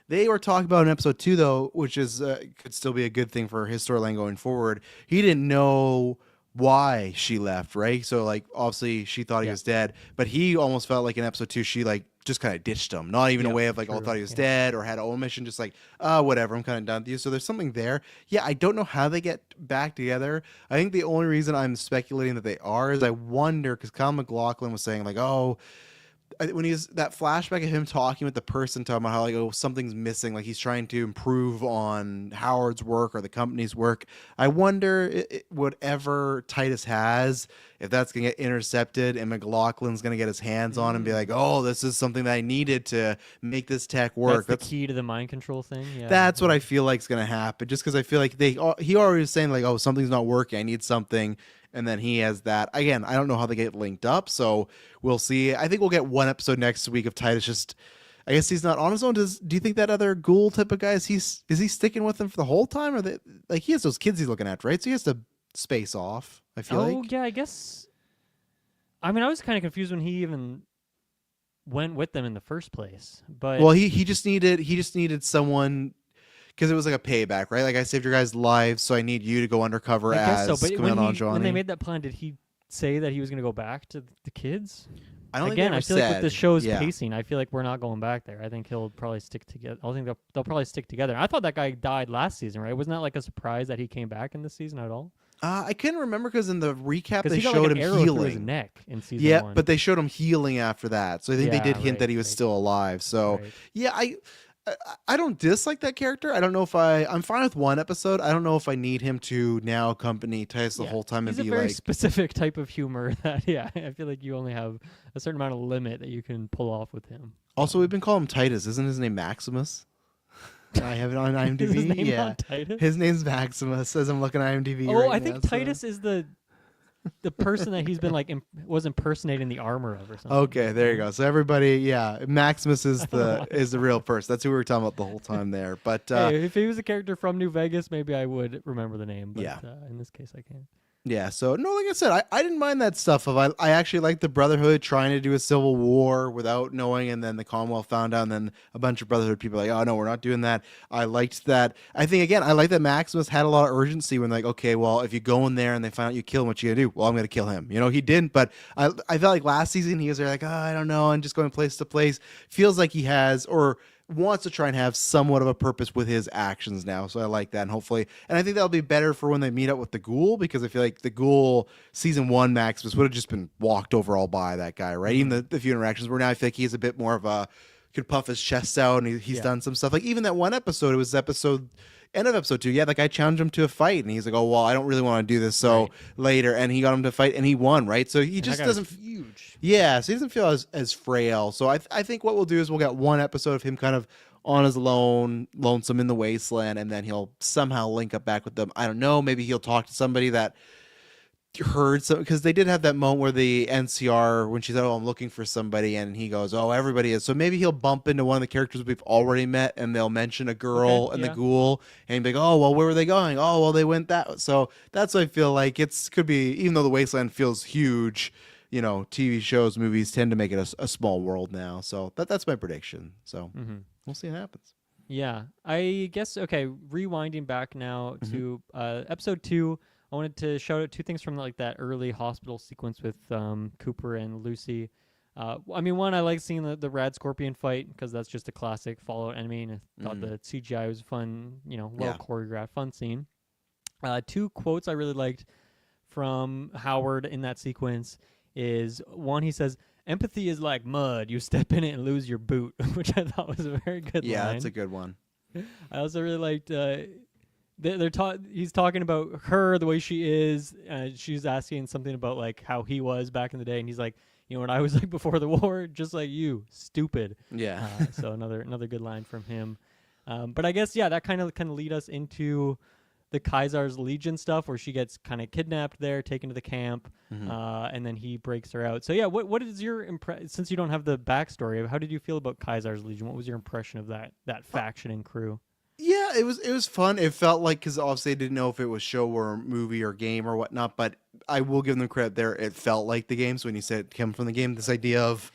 They were talking about in episode 2 though, which is could still be a good thing for his storyline going forward. He didn't know why she left, right? So like obviously she thought he Yeah. was dead, but he almost felt like in episode 2 she like just kind of ditched him, not even a Yeah, way of like, oh, I true. thought he was Yeah. dead or had an omission, just like, whatever, I'm kind of done with you. So there's something there. Yeah, I don't know how they get back together. I think the only reason I'm speculating that they are is I wonder because Kyle MacLachlan was saying like, oh, when he's that flashback of him talking with the person talking about how like, oh, something's missing, like he's trying to improve on Howard's work or the company's work. I wonder whatever Titus has, if that's gonna get intercepted and McLaughlin's gonna get his hands on and be like, oh, this is something that I needed to make this tech work. That's the key to the mind control thing. Yeah. That's what I feel like is gonna happen. Just because I feel like he already was saying like, oh, something's not working, I need something. And then he has that. Again, I don't know how they get linked up, so we'll see. I think we'll get one episode next week of Titus just, I guess he's not on his own. Do you think that other ghoul type of guy, is he sticking with them for the whole time? Or like he has those kids he's looking at, right? So he has to space off, I feel like. Yeah, I guess. I mean, I was kind of confused when he even went with them in the first place. But Well, he just needed someone because it was like a payback, right? Like I saved your guys' lives, so I need you to go undercover I guess as so. But Camille when Nanjiani. they made that plan, did he say that he was going to go back to the kids? I don't Again, I think feel they like ever with the said. show's Yeah. pacing, I feel like we're not going back there. I think he'll probably stick together. I think they'll probably stick together. I thought that guy died last season, right? Wasn't that like a surprise that he came back in this season at all? I couldn't remember because in the recap Because they he got showed like an him arrow through his healing. neck in season Yeah, 1. but they showed him healing after that, so I think they Yeah, did hint right, that he was right. still alive. So Right. yeah, I don't dislike that character. I don't know if I'm fine with one episode. I don't know if I need him to now accompany Titus the Yeah. whole time and He's a be very like. specific type of humor that, yeah, I feel like you only have a certain amount of limit that you can pull off with him. Also, we've been calling him Titus. Isn't his name Maximus? I have it on IMDb. Is his name yeah, not Titus? his name's Maximus. As I'm looking at IMDb. Oh, right I now, think so- Titus is the person that he's been like was impersonating the armor of or something. Okay, there you go. So everybody, yeah, Maximus is I don't know the real person. That's who we were talking about the whole time there. But Hey, if he was a character from New Vegas, maybe I would remember the name. But Yeah. in this case, I can't. yeah, so no, like I said, I didn't mind that stuff. I actually liked the Brotherhood trying to do a civil war without knowing, and then the Commonwealth found out, and then a bunch of Brotherhood people were like, oh no, we're not doing that. I liked that. I think again, I like that Maximus had a lot of urgency when like, okay, well, if you go in there and they find out you kill him, what you gonna do? Well, I'm gonna kill him. You know, he didn't, but I felt like last season he was there like, oh, I don't know, I'm just going place to place. Feels like he has or wants to try and have somewhat of a purpose with his actions now. So I like that. And hopefully, and I think that'll be better for when they meet up with the Ghoul, because I feel like the Ghoul season 1 Maximus would have just been walked over all by that guy, right? Even the few interactions where now I feel like he's a bit more of a, could puff his chest out and he's Yeah. done some stuff. Like even that one episode, it was end of episode 2. Yeah, like I challenged him to a fight and he's like, oh, well, I don't really want to do this. So Right. later, and he got him to fight and he won, right? So he And just that guy was doesn't huge. yeah, so he doesn't feel as frail. So I think what we'll do is we'll get one episode of him kind of on his lonesome in the wasteland, and then he'll somehow link up back with them. I don't know. Maybe he'll talk to somebody that heard some, because they did have that moment where the NCR, when she said, oh, I'm looking for somebody, and he goes, oh, everybody is. So maybe he'll bump into one of the characters we've already met, and they'll mention a girl Okay, and yeah. the Ghoul, and be like, oh, well, where were they going? Oh, well, they went that. So that's what I feel like. Could be, even though the wasteland feels huge, you know, TV shows, movies tend to make it a small world now. So that's my prediction. So Mm-hmm. we'll see what happens. Yeah, I guess, okay, rewinding back now Mm-hmm. to episode 2, I wanted to shout out 2 things from like that early hospital sequence with Cooper and Lucy. I mean, one, I like seeing the Rad Scorpion fight because that's just a classic Fallout enemy, and I thought the CGI was fun, you know, well Yeah. choreographed, fun scene. 2 quotes I really liked from Howard in that sequence is, one, he says, empathy is like mud. You step in it and lose your boot, which I thought was a very good Yeah, line. that's a good one. I also really liked he's talking about her, the way she is. She's asking something about like how he was back in the day, and he's like, you know what I was like before the war, just like you, stupid. Yeah. So another good line from him. But I guess that kind of lead us into the Kaisar's Legion stuff, where she gets kind of kidnapped there, taken to the camp, and then he breaks her out. So yeah, what is your since you don't have the backstory, how did you feel about Kaisar's Legion? What was your impression of that faction and crew? Yeah, it was fun. It felt like, because obviously I didn't know if it was show or movie or game or whatnot, but I will give them credit there. It felt like the game. So when you said it came from the game, this idea of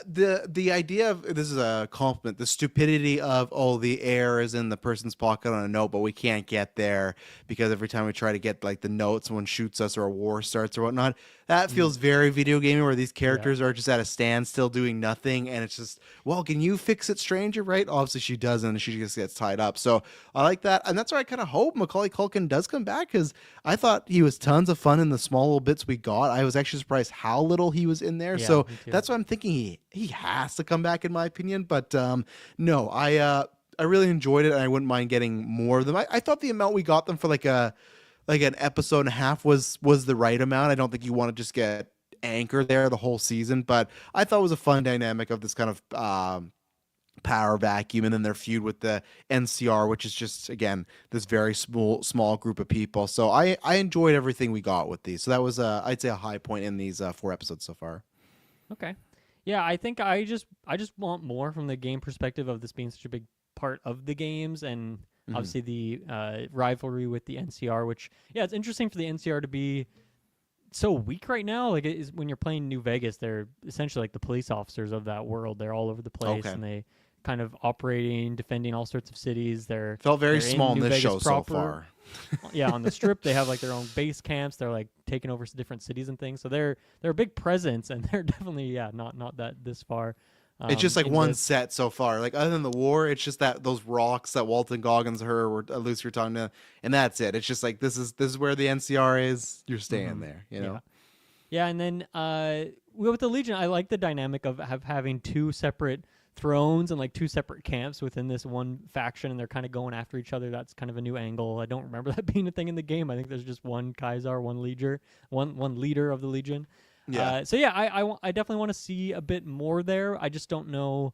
The idea of this is a compliment, the stupidity of, oh, the air is in the person's pocket on a note, but we can't get there because every time we try to get like the note, someone shoots us or a war starts or whatnot. That Mm, feels very video gaming, where these yeah. characters are just at a standstill doing nothing, and it's just, well, can you fix it, stranger? Right? Obviously, she doesn't, and she just gets tied up. So I like that, and that's why I kind of hope Macaulay Culkin does come back, because I thought he was tons of fun in the small little bits we got. I was actually surprised how little he was in there. Yeah, So me too. that's why I'm thinking he has to come back, in my opinion. But no, I really enjoyed it, and I wouldn't mind getting more of them. I thought the amount we got them for like an episode and a half was the right amount. I don't think you want to just get anchored there the whole season, but I thought it was a fun dynamic of this kind of power vacuum, and then their feud with the NCR, which is just, again, this very small group of people. So I enjoyed everything we got with these. So that was I'd say a high point in these 4 episodes so far. Okay. Yeah, I think I just want more from the game perspective of this being such a big part of the games, and Mhm. obviously the rivalry with the NCR. Which, yeah, it's interesting for the NCR to be so weak right now. Like, it is when you're playing New Vegas, they're essentially like the police officers of that world. They're all over the place, Okay. and they kind of operating, defending all sorts of cities. Felt very They're small in in New this Vegas show so proper. far. Yeah, on the strip they have like their own base camps. They're like taking over different cities and things. So they're a big presence, and they're definitely, yeah, not that this far. It's just like In one this. set so far. Like, other than the war, it's just that those rocks that Walton Goggins, her, were Lucy were talking to, and that's it. It's just like, this is where the NCR is. You're staying Mhm. there, you Yeah. know. Yeah, and then with the Legion, I like the dynamic of having two separate thrones and like two separate camps within this one faction, and they're kind of going after each other. That's kind of a new angle. I don't remember that being a thing in the game. I think there's just one Kaisar, one leader, one leader of the Legion. Yeah. So yeah, I definitely want to see a bit more there. I just don't know.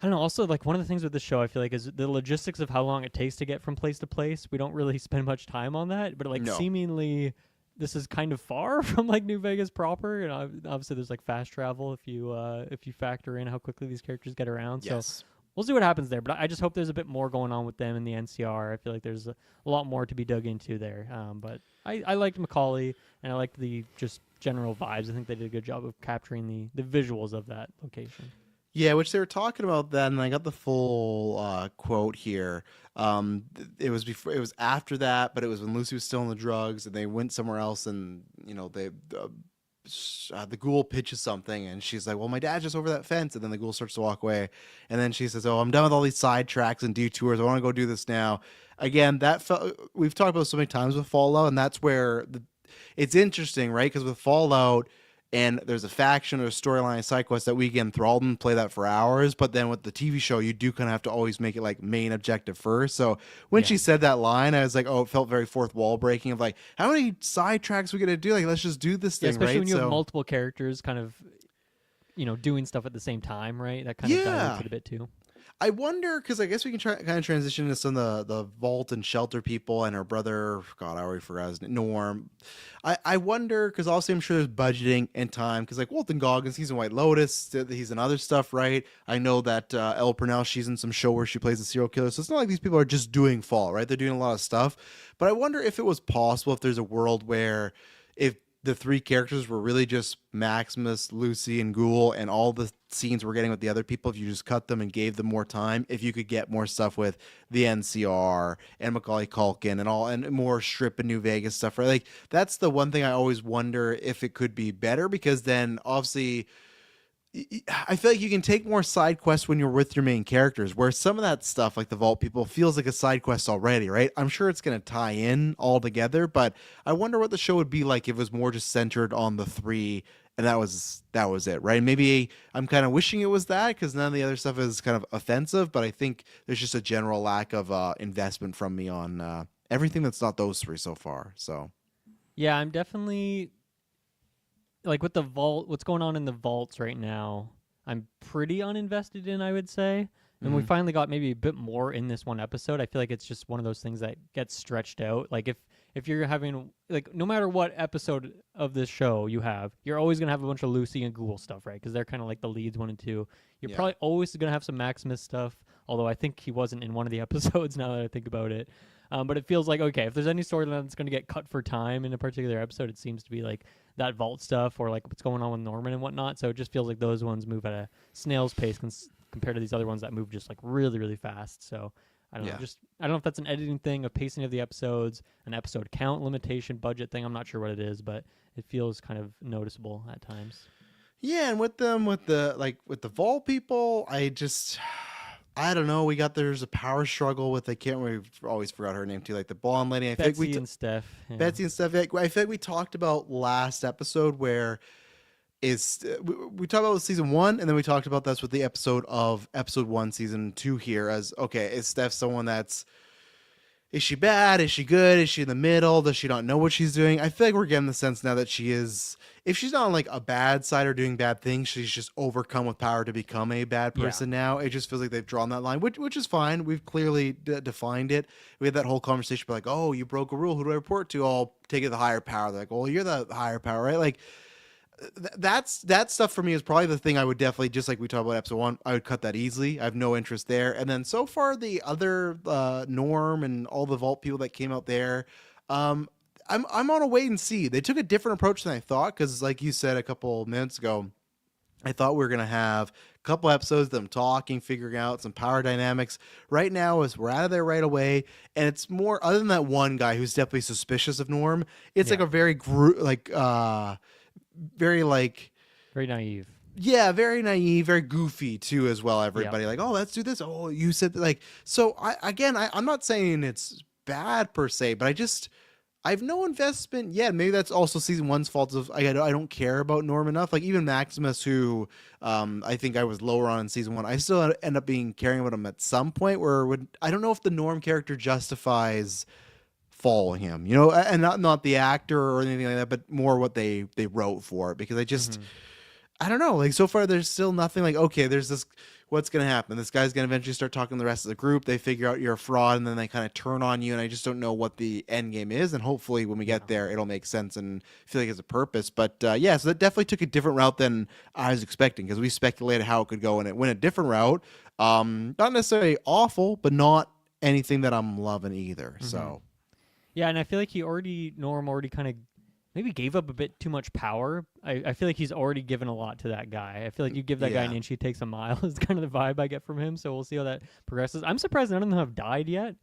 I don't know. Also, like, one of the things with the show, I feel like, is the logistics of how long it takes to get from place to place. We don't really spend much time on that, but like No. seemingly, this is kind of far from like New Vegas proper. And obviously, there's like fast travel if you factor in how quickly these characters get around. So Yes. we'll see what happens there. But I just hope there's a bit more going on with them in the NCR. I feel like there's a lot more to be dug into there. But I liked Macaulay, and I liked the just general vibes. I think they did a good job of capturing the visuals of that location. Yeah, which they were talking about then, and I got the full quote here. It was before, it was after that, but it was when Lucy was still on the drugs, and they went somewhere else, and the ghoul pitches something, and she's like, "Well, my dad's just over that fence," and then the ghoul starts to walk away, and then she says, "Oh, I'm done with all these side tracks and detours. I want to go do this now." Again, we've talked about so many times with Fallout, and that's where it's interesting, right? Because with Fallout, and there's a faction or a storyline, a side quest that we get enthralled and play that for hours. But then with the TV show, you do kind of have to always make it like main objective first. So when Yeah. she said that line, I was like, oh, it felt very fourth wall breaking of like, how many side tracks we gonna do? Like, let's just do this Yeah, thing, especially right? when you have So multiple characters kind of, doing stuff at the same time, right? That kind of dilutes yeah, it a bit too. I wonder, because I guess we can try kind of transition into some of the vault and shelter people and her brother. God, I already forgot his name, Norm. I wonder, because also I'm sure there's budgeting and time, because like Walton Goggins, he's in White Lotus, he's in other stuff, right? I know that Elle Purnell, she's in some show where she plays a serial killer, so it's not like these people are just doing Fall, right? They're doing a lot of stuff. But I wonder if it was possible, if there's a world where if the three characters were really just Maximus, Lucy, and Ghoul, and all the scenes we're getting with the other people, if you just cut them and gave them more time, if you could get more stuff with the NCR and Macaulay Culkin and all, and more Strip and New Vegas stuff, right? Like, that's the one thing I always wonder if it could be better, because then obviously I feel like you can take more side quests when you're with your main characters, where some of that stuff, like the Vault people, feels like a side quest already, right? I'm sure it's going to tie in all together, but I wonder what the show would be like if it was more just centered on the three, and that was it, right? Maybe I'm kind of wishing it was that, because none of the other stuff is kind of offensive, but I think there's just a general lack of investment from me on everything that's not those three so far. So Yeah, I'm definitely like with the vault. What's going on in the vaults right now? I'm pretty uninvested in, I would say. And we Mhm. finally got maybe a bit more in this one episode. I feel like it's just one of those things that gets stretched out. Like if you're having like no matter what episode of this show you have, you're always gonna have a bunch of Lucy and Ghoul stuff, right? Because they're kind of like the leads 1 and 2. You're Yeah. probably always gonna have some Maximus stuff, although I think he wasn't in one of the episodes. Now that I think about it, But it feels like, okay, if there's any storyline that's going to get cut for time in a particular episode, it seems to be like that vault stuff or like what's going on with Norman and whatnot. So it just feels like those ones move at a snail's pace compared to these other ones that move just like really, really fast. So I don't know. Yeah. Just I don't know if that's an editing thing, a pacing of the episodes, an episode count limitation, budget thing. I'm not sure what it is, but it feels kind of noticeable at times. Yeah, and with the Vault people, I don't know. There's a power struggle with I can't remember. We always forgot her name too. Like the blonde lady. I think Betsy and Steph. Yeah. Betsy and stuff. I feel like we talked about last episode where we talked about season 1, and then we talked about this with the episode of episode 1, season 2 here. As okay, is Steph someone is she bad? Is she good? Is she in the middle? Does she not know what she's doing? I feel like we're getting the sense now that she is. If she's not on like a bad side or doing bad things, she's just overcome with power to become a bad person now. It just feels like they've drawn that line, which is fine. We've clearly defined it. We had that whole conversation like, oh, you broke a rule. Who do I report to? I'll take it to the higher power. They're like, well, you're the higher power, right? Like, that stuff for me is probably the thing I would definitely, just like we talked about episode 1, I would cut that easily. I have no interest there. And then so far the other Norm and all the Vault people that came out there, I'm on a wait and see. They took a different approach than I thought, because like you said a couple minutes ago, I thought we were gonna have a couple episodes of them talking, figuring out some power dynamics. Right now, is we're out of there right away, and it's more, other than that one guy who's definitely suspicious of Norm. It's like a very very like very naive. Yeah, very naive, very goofy too as well. Everybody like, oh, let's do this. Oh, you said that. Like, so I'm not saying it's bad per se, but I have no investment yet. Maybe that's also season 1's fault of I don't care about Norm enough. Like even Maximus, who I think I was lower on in season 1, I still end up caring about him at some point. I don't know if the Norm character justifies following him, and not the actor or anything like that, but more what they wrote for it, because I don't know, like so far there's still nothing like, okay, there's this, what's gonna happen, this guy's gonna eventually start talking to the rest of the group, they figure out you're a fraud, and then they kind of turn on you, and I just don't know what the end game is, and hopefully when we get there it'll make sense and feel like it's a purpose. But so that definitely took a different route than I was expecting, because we speculated how it could go and it went a different route. Not necessarily awful, but not anything that I'm loving either. So yeah, and I feel like Norm already kind of maybe gave up a bit too much power. I feel like he's already given a lot to that guy. I feel like you give that guy an inch, he takes a mile is kind of the vibe I get from him. So we'll see how that progresses. I'm surprised none of them have died yet.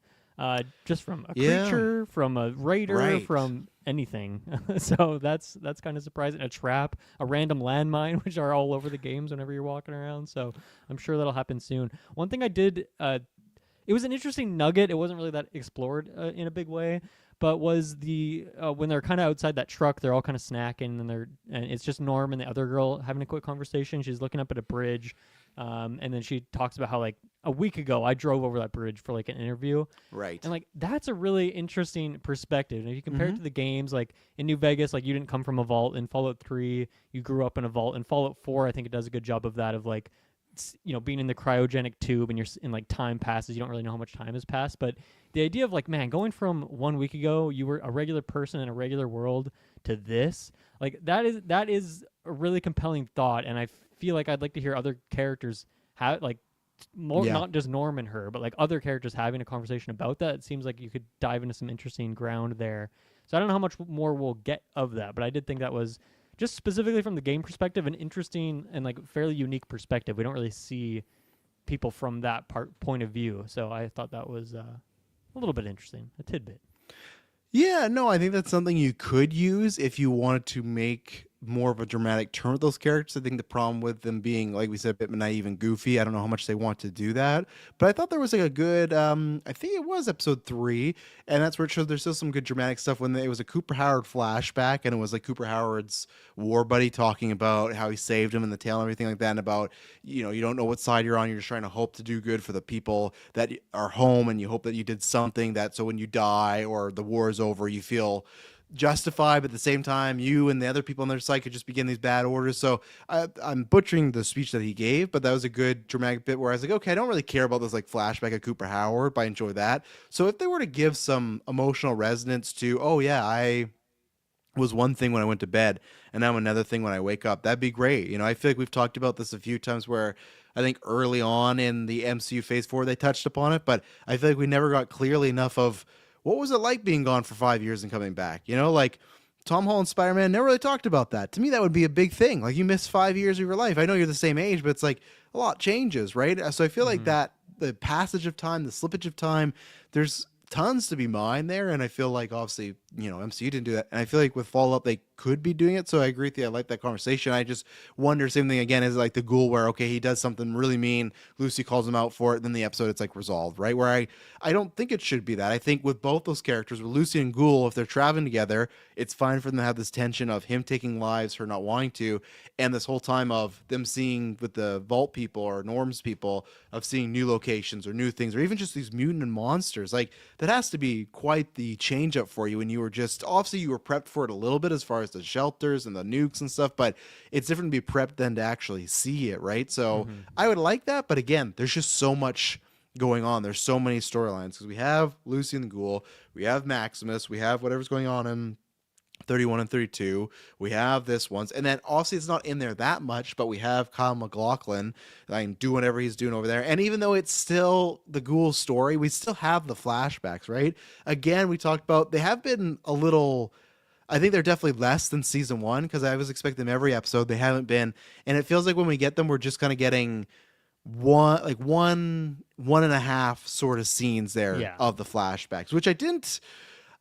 Just from a creature, from a raider, from anything. So that's kind of surprising. A trap, a random landmine, which are all over the games whenever you're walking around. So I'm sure that'll happen soon. One thing I did, it was an interesting nugget. It wasn't really that explored in a big way, but was the when they're kind of outside that truck, they're all kind of snacking, and it's just Norm and the other girl having a quick conversation. She's looking up at a bridge, and then she talks about how like a week ago I drove over that bridge for like an interview. Right. And like that's a really interesting perspective. And if you compare it to the games, like in New Vegas, like you didn't come from a vault. In Fallout 3, you grew up in a vault. In Fallout 4, I think it does a good job of that, of like, being in the cryogenic tube and you're in like time passes, you don't really know how much time has passed. But the idea of like, man, going from 1 week ago, you were a regular person in a regular world, to this, like that is a really compelling thought. And I feel like I'd like to hear other characters have like more, not just Norm and her, but like other characters having a conversation about that. It seems like you could dive into some interesting ground there. So I don't know how much more we'll get of that, but I did think that was, just specifically from the game perspective, an interesting and like fairly unique perspective. We don't really see people from that point of view. So I thought that was a little bit interesting, a tidbit. Yeah, no, I think that's something you could use if you wanted to make more of a dramatic turn with those characters. I think the problem with them being, like we said, a bit naive and goofy, I don't know how much they want to do that. But I thought there was like a good, I think it was episode 3, and that's where it shows there's still some good dramatic stuff when it was a Cooper Howard flashback, and it was like Cooper Howard's war buddy talking about how he saved him in the tail and everything like that, and about, you don't know what side you're on, you're just trying to hope to do good for the people that are home, and you hope that you did something that so when you die or the war is over, you feel justified, but at the same time you and the other people on their side could just begin these bad orders. So I'm butchering the speech that he gave, but that was a good dramatic bit where I was like, okay, I don't really care about this like flashback of Cooper Howard, but I enjoy that. So if they were to give some emotional resonance to, oh yeah, I was one thing when I went to bed and now I'm another thing when I wake up, that'd be great. I feel like we've talked about this a few times where I think early on in the MCU phase 4 they touched upon it, but I feel like we never got clearly enough of what was it like being gone for 5 years and coming back? You know, like Tom Holland Spider-Man never really talked about that. To me, that would be a big thing. Like you miss 5 years of your life. I know you're the same age, but it's like a lot changes, right? So I feel like that the passage of time, the slippage of time, there's tons to be mined there. And I feel like obviously, MCU didn't do that. And I feel like with Fallout, they could be doing it. So I agree with you. I like that conversation. I just wonder, same thing again, is like the Ghoul where, okay, he does something really mean. Lucy calls him out for it. Then the episode, it's like resolved, right? Where I don't think it should be that. I think with both those characters, with Lucy and Ghoul, if they're traveling together, it's fine for them to have this tension of him taking lives, her not wanting to, and this whole time of them seeing with the Vault people or Norm's people of seeing new locations or new things, or even just these mutant and monsters. Like that has to be quite the change up for you when you were just, obviously you were prepped for it a little bit as far as the shelters and the nukes and stuff, but it's different to be prepped than to actually see it, right? So I would like that, but again, there's just so much going on. There's so many storylines because we have Lucy and the Ghoul, we have Maximus, we have whatever's going on in 31 and 32. We have this once, and then obviously it's not in there that much, but we have Kyle MacLachlan do whatever he's doing over there. And even though it's still the Ghoul story, we still have the flashbacks, right? Again, we talked about they have been a little. I think they're definitely less than season one because I was expecting them every episode. They haven't been, and it feels like when we get them, we're just kind of getting one and a half sort of scenes there of the flashbacks, which I didn't.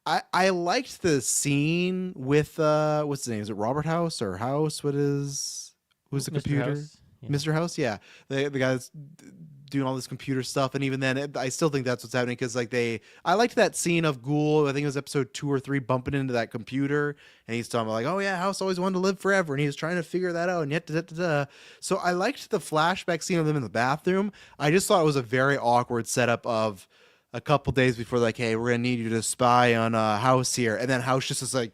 I liked the scene with what's his name? Is it Robert House or House? Who's the Mr. computer? House? Yeah. Mr. House, yeah. The guy that's doing all this computer stuff, and even then, I still think that's what's happening because I liked that scene of Ghoul. I think it was episode 2 or 3, bumping into that computer, and he's talking about like, oh yeah, House always wanted to live forever, and he was trying to figure that out, and yet, so I liked the flashback scene of them in the bathroom. I just thought it was a very awkward setup of a couple days before, like, hey, we're gonna need you to spy on House here, and then House just is like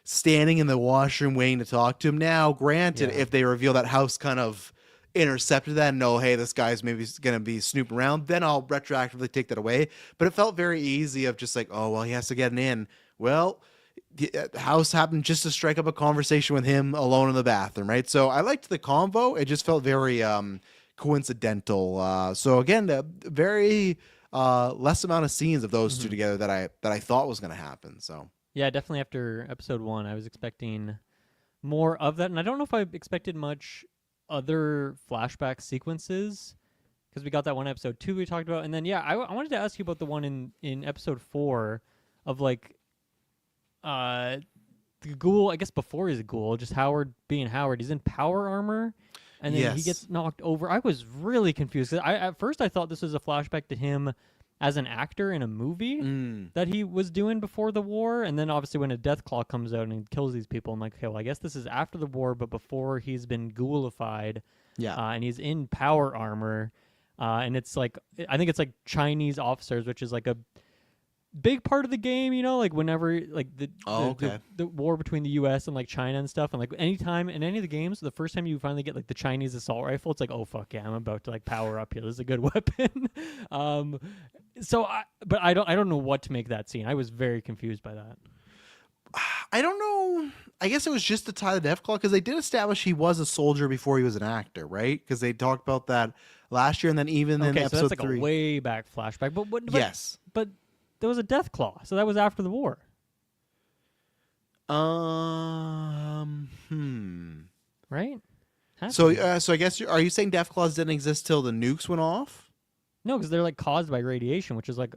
standing in the washroom waiting to talk to him. Now, granted, if they reveal that House kind of intercepted that and know, hey, this guy's maybe gonna be snooping around, then I'll retroactively take that away. But it felt very easy of just like, oh well, he has to get an in. Well, the House happened just to strike up a conversation with him alone in the bathroom, right? So I liked the convo. It just felt very coincidental. So again, very less amount of scenes of those two together that I thought was going to happen. So yeah, definitely after episode 1, I was expecting more of that, and I don't know if I expected much other flashback sequences because we got that one episode 2 we talked about, and then I wanted to ask you about the one in episode 4 of like the Ghoul. I guess before he's a Ghoul, just Howard being Howard. He's in power armor. And then he gets knocked over. I was really confused. 'Cause at first I thought this was a flashback to him as an actor in a movie that he was doing before the war. And then obviously when a Deathclaw comes out and he kills these people, I'm like, okay, well, I guess this is after the war, but before he's been ghoulified. Yeah. And he's in power armor. And it's like, I think it's like Chinese officers, which is like a big part of the game, like whenever like the war between the US and like China and stuff, and like anytime in any of the games, the first time you finally get like the Chinese assault rifle, it's like, oh fuck yeah, I'm about to like power up here. This is a good weapon. But I don't know what to make that scene. I was very confused by that. I don't know. I guess it was just to tie the Deathclaw because they did establish he was a soldier before he was an actor, right? Because they talked about that last year, and then even in episode so that's like 3. a way back flashback. But yes, but there was a Deathclaw, so that was after the war. Right? So I guess are you saying Deathclaws didn't exist till the nukes went off? No, because they're like caused by radiation, which is like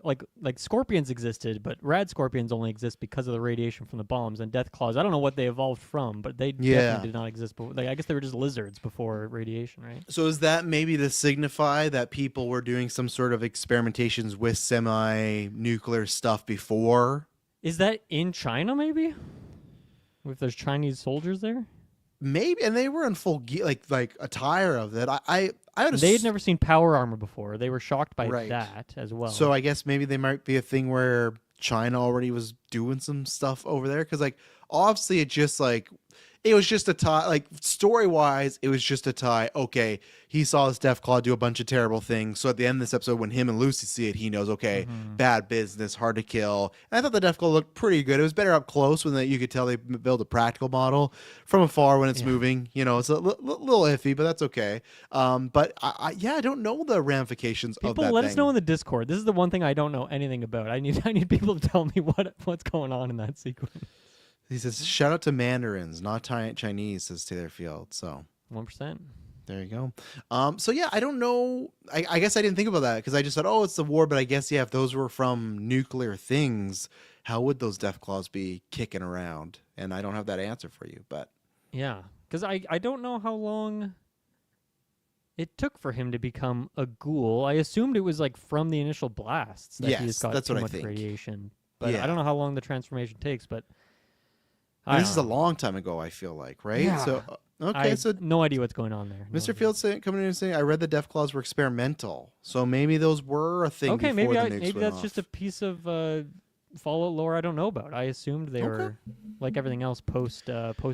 scorpions existed, but rad scorpions only exist because of the radiation from the bombs. And Deathclaws, I don't know what they evolved from, but they definitely did not exist before. I guess they were just lizards before radiation, right? So is that maybe to signify that people were doing some sort of experimentations with semi-nuclear stuff before? Is that in China, maybe? If there's Chinese soldiers there? Maybe, and they were in full like attire of that. I would. They had never seen power armor before. They were shocked by that as well. So I guess maybe they might be a thing where China already was doing some stuff over there because like obviously it just like it was just a tie. Like story wise, it was just a tie. Okay, he saw his Deathclaw do a bunch of terrible things. So at the end of this episode, when him and Lucy see it, he knows, okay, Mhm. bad business, hard to kill. And I thought the Deathclaw looked pretty good. It was better up close when you could tell they built a practical model. From afar when it's Yeah. moving, it's a little iffy, but that's okay. But I don't know the ramifications of People, that let thing. us know in the Discord. This is the one thing I don't know anything about. I need people to tell me what's going on in that sequence. He says, "Shout out to Mandarins, not Chinese," says Taylor Field. So 1%. there you go. So yeah, I don't know. I guess I didn't think about that because I just thought, oh, it's the war. But I guess yeah, if those were from nuclear things, how would those Deathclaws be kicking around? And I don't have that answer for you. But Yeah, because I don't know how long it took for him to become a ghoul. I assumed it was like from the initial blasts that he Yes, just got that's too what I much think. radiation. But Yeah. I don't know how long the transformation takes. But and I this is a don't know. long time ago. I feel like, right? Yeah. So I okay, have so no idea what's going on there. No Mr. idea. Fields coming in and saying, I read the Deathclaws were experimental. So maybe those were a thing Okay, before maybe the nukes maybe went that's just a off. piece of Fallout lore I don't know about. I assumed they Okay. were like everything else post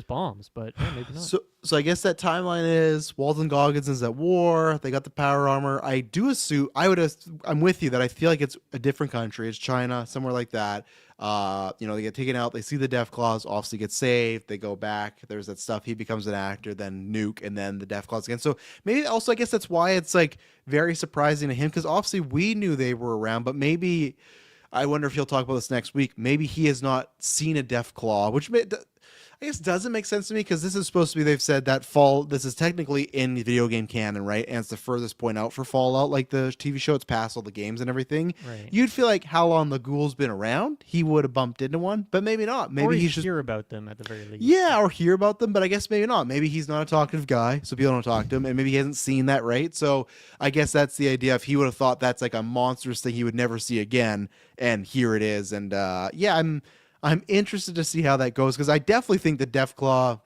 bombs, but yeah, maybe not. So I guess that timeline is Walton Goggins is at war. They got the power armor. I do assume I'm with you that I feel like it's a different country. It's China, somewhere like that. They get taken out. They see the Deathclaws, obviously get saved. They go back. There's that stuff. He becomes an actor, then Nuke, and then the Deathclaws again. So maybe also I guess that's why it's like very surprising to him because obviously we knew they were around, but maybe I wonder if he'll talk about this next week. Maybe he has not seen a Deathclaw, which I guess doesn't make sense to me because this is supposed to be, they've said that this is technically in the video game canon, right? And it's the furthest point out for Fallout, like the TV show. It's past all the games and everything. Right. You'd feel like how long the ghoul's been around, he would have bumped into one, but maybe not. Maybe or he's just hear about them at the very least. yeah, or hear about them, but I guess maybe not. Maybe he's not a talkative guy, so people don't talk to him, and maybe he hasn't seen that, right? So I guess that's the idea. If he would have thought that's like a monstrous thing he would never see again, and here it is, and yeah, I'm interested to see how that goes because I definitely think the Deathclaw.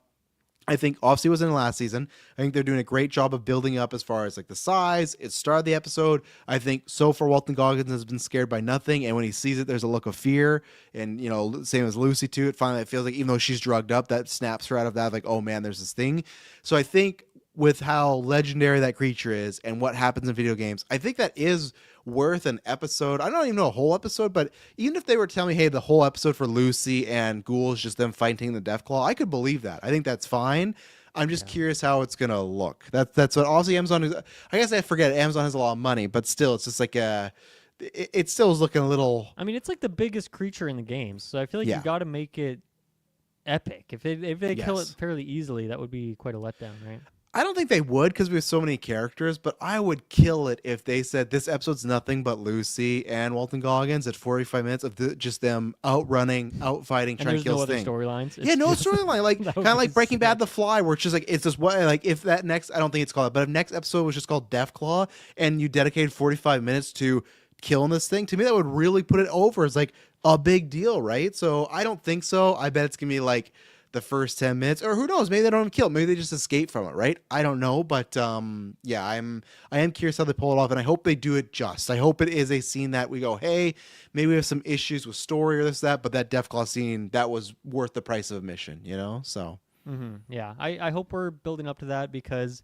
I think obviously it was in the last season. I think they're doing a great job of building up as far as like the size. It started the episode. I think so far Walton Goggins has been scared by nothing, and when he sees it, there's a look of fear. And same as Lucy too. It finally feels like even though she's drugged up, that snaps her out of that. Like, oh man, there's this thing. So I think with how legendary that creature is and what happens in video games, I think that is worth an episode. I don't even know a whole episode, but even if they were telling me, hey, the whole episode for Lucy and Ghoul is just them fighting the Deathclaw, I could believe that. I think that's fine. I'm just curious how it's gonna look. That's what obviously Amazon is. I guess I forget Amazon has a lot of money, but still, it's just like it still is looking a little. I mean, it's like the biggest creature in the game, so I feel like Yeah. you got to make it epic. If they kill it Yes. fairly easily, that would be quite a letdown, right? I don't think they would because we have so many characters, but I would kill it if they said this episode's nothing but Lucy and Walton Goggins at 45 minutes of just them outrunning, outfighting, And trying to there's kill no this other thing. storylines. Yeah, It's no just- storyline, like That kind would of like be Breaking Bad, sick. The Fly, where it's just like it's just what like if that next I don't think it's called that, but if next episode was just called Deathclaw and you dedicated 45 minutes to killing this thing, to me that would really put it over as like a big deal, right? So I don't think so. I bet it's gonna be like the first 10 minutes, or who knows, maybe they don't even kill it. Maybe they just escape from it, right? I don't know, but yeah, I am curious how they pull it off, and I hope they do it just. I hope it is a scene that we go, hey, maybe we have some issues with story or this, that, but that Deathclaw scene, that was worth the price of admission, so. Yeah, I hope we're building up to that because,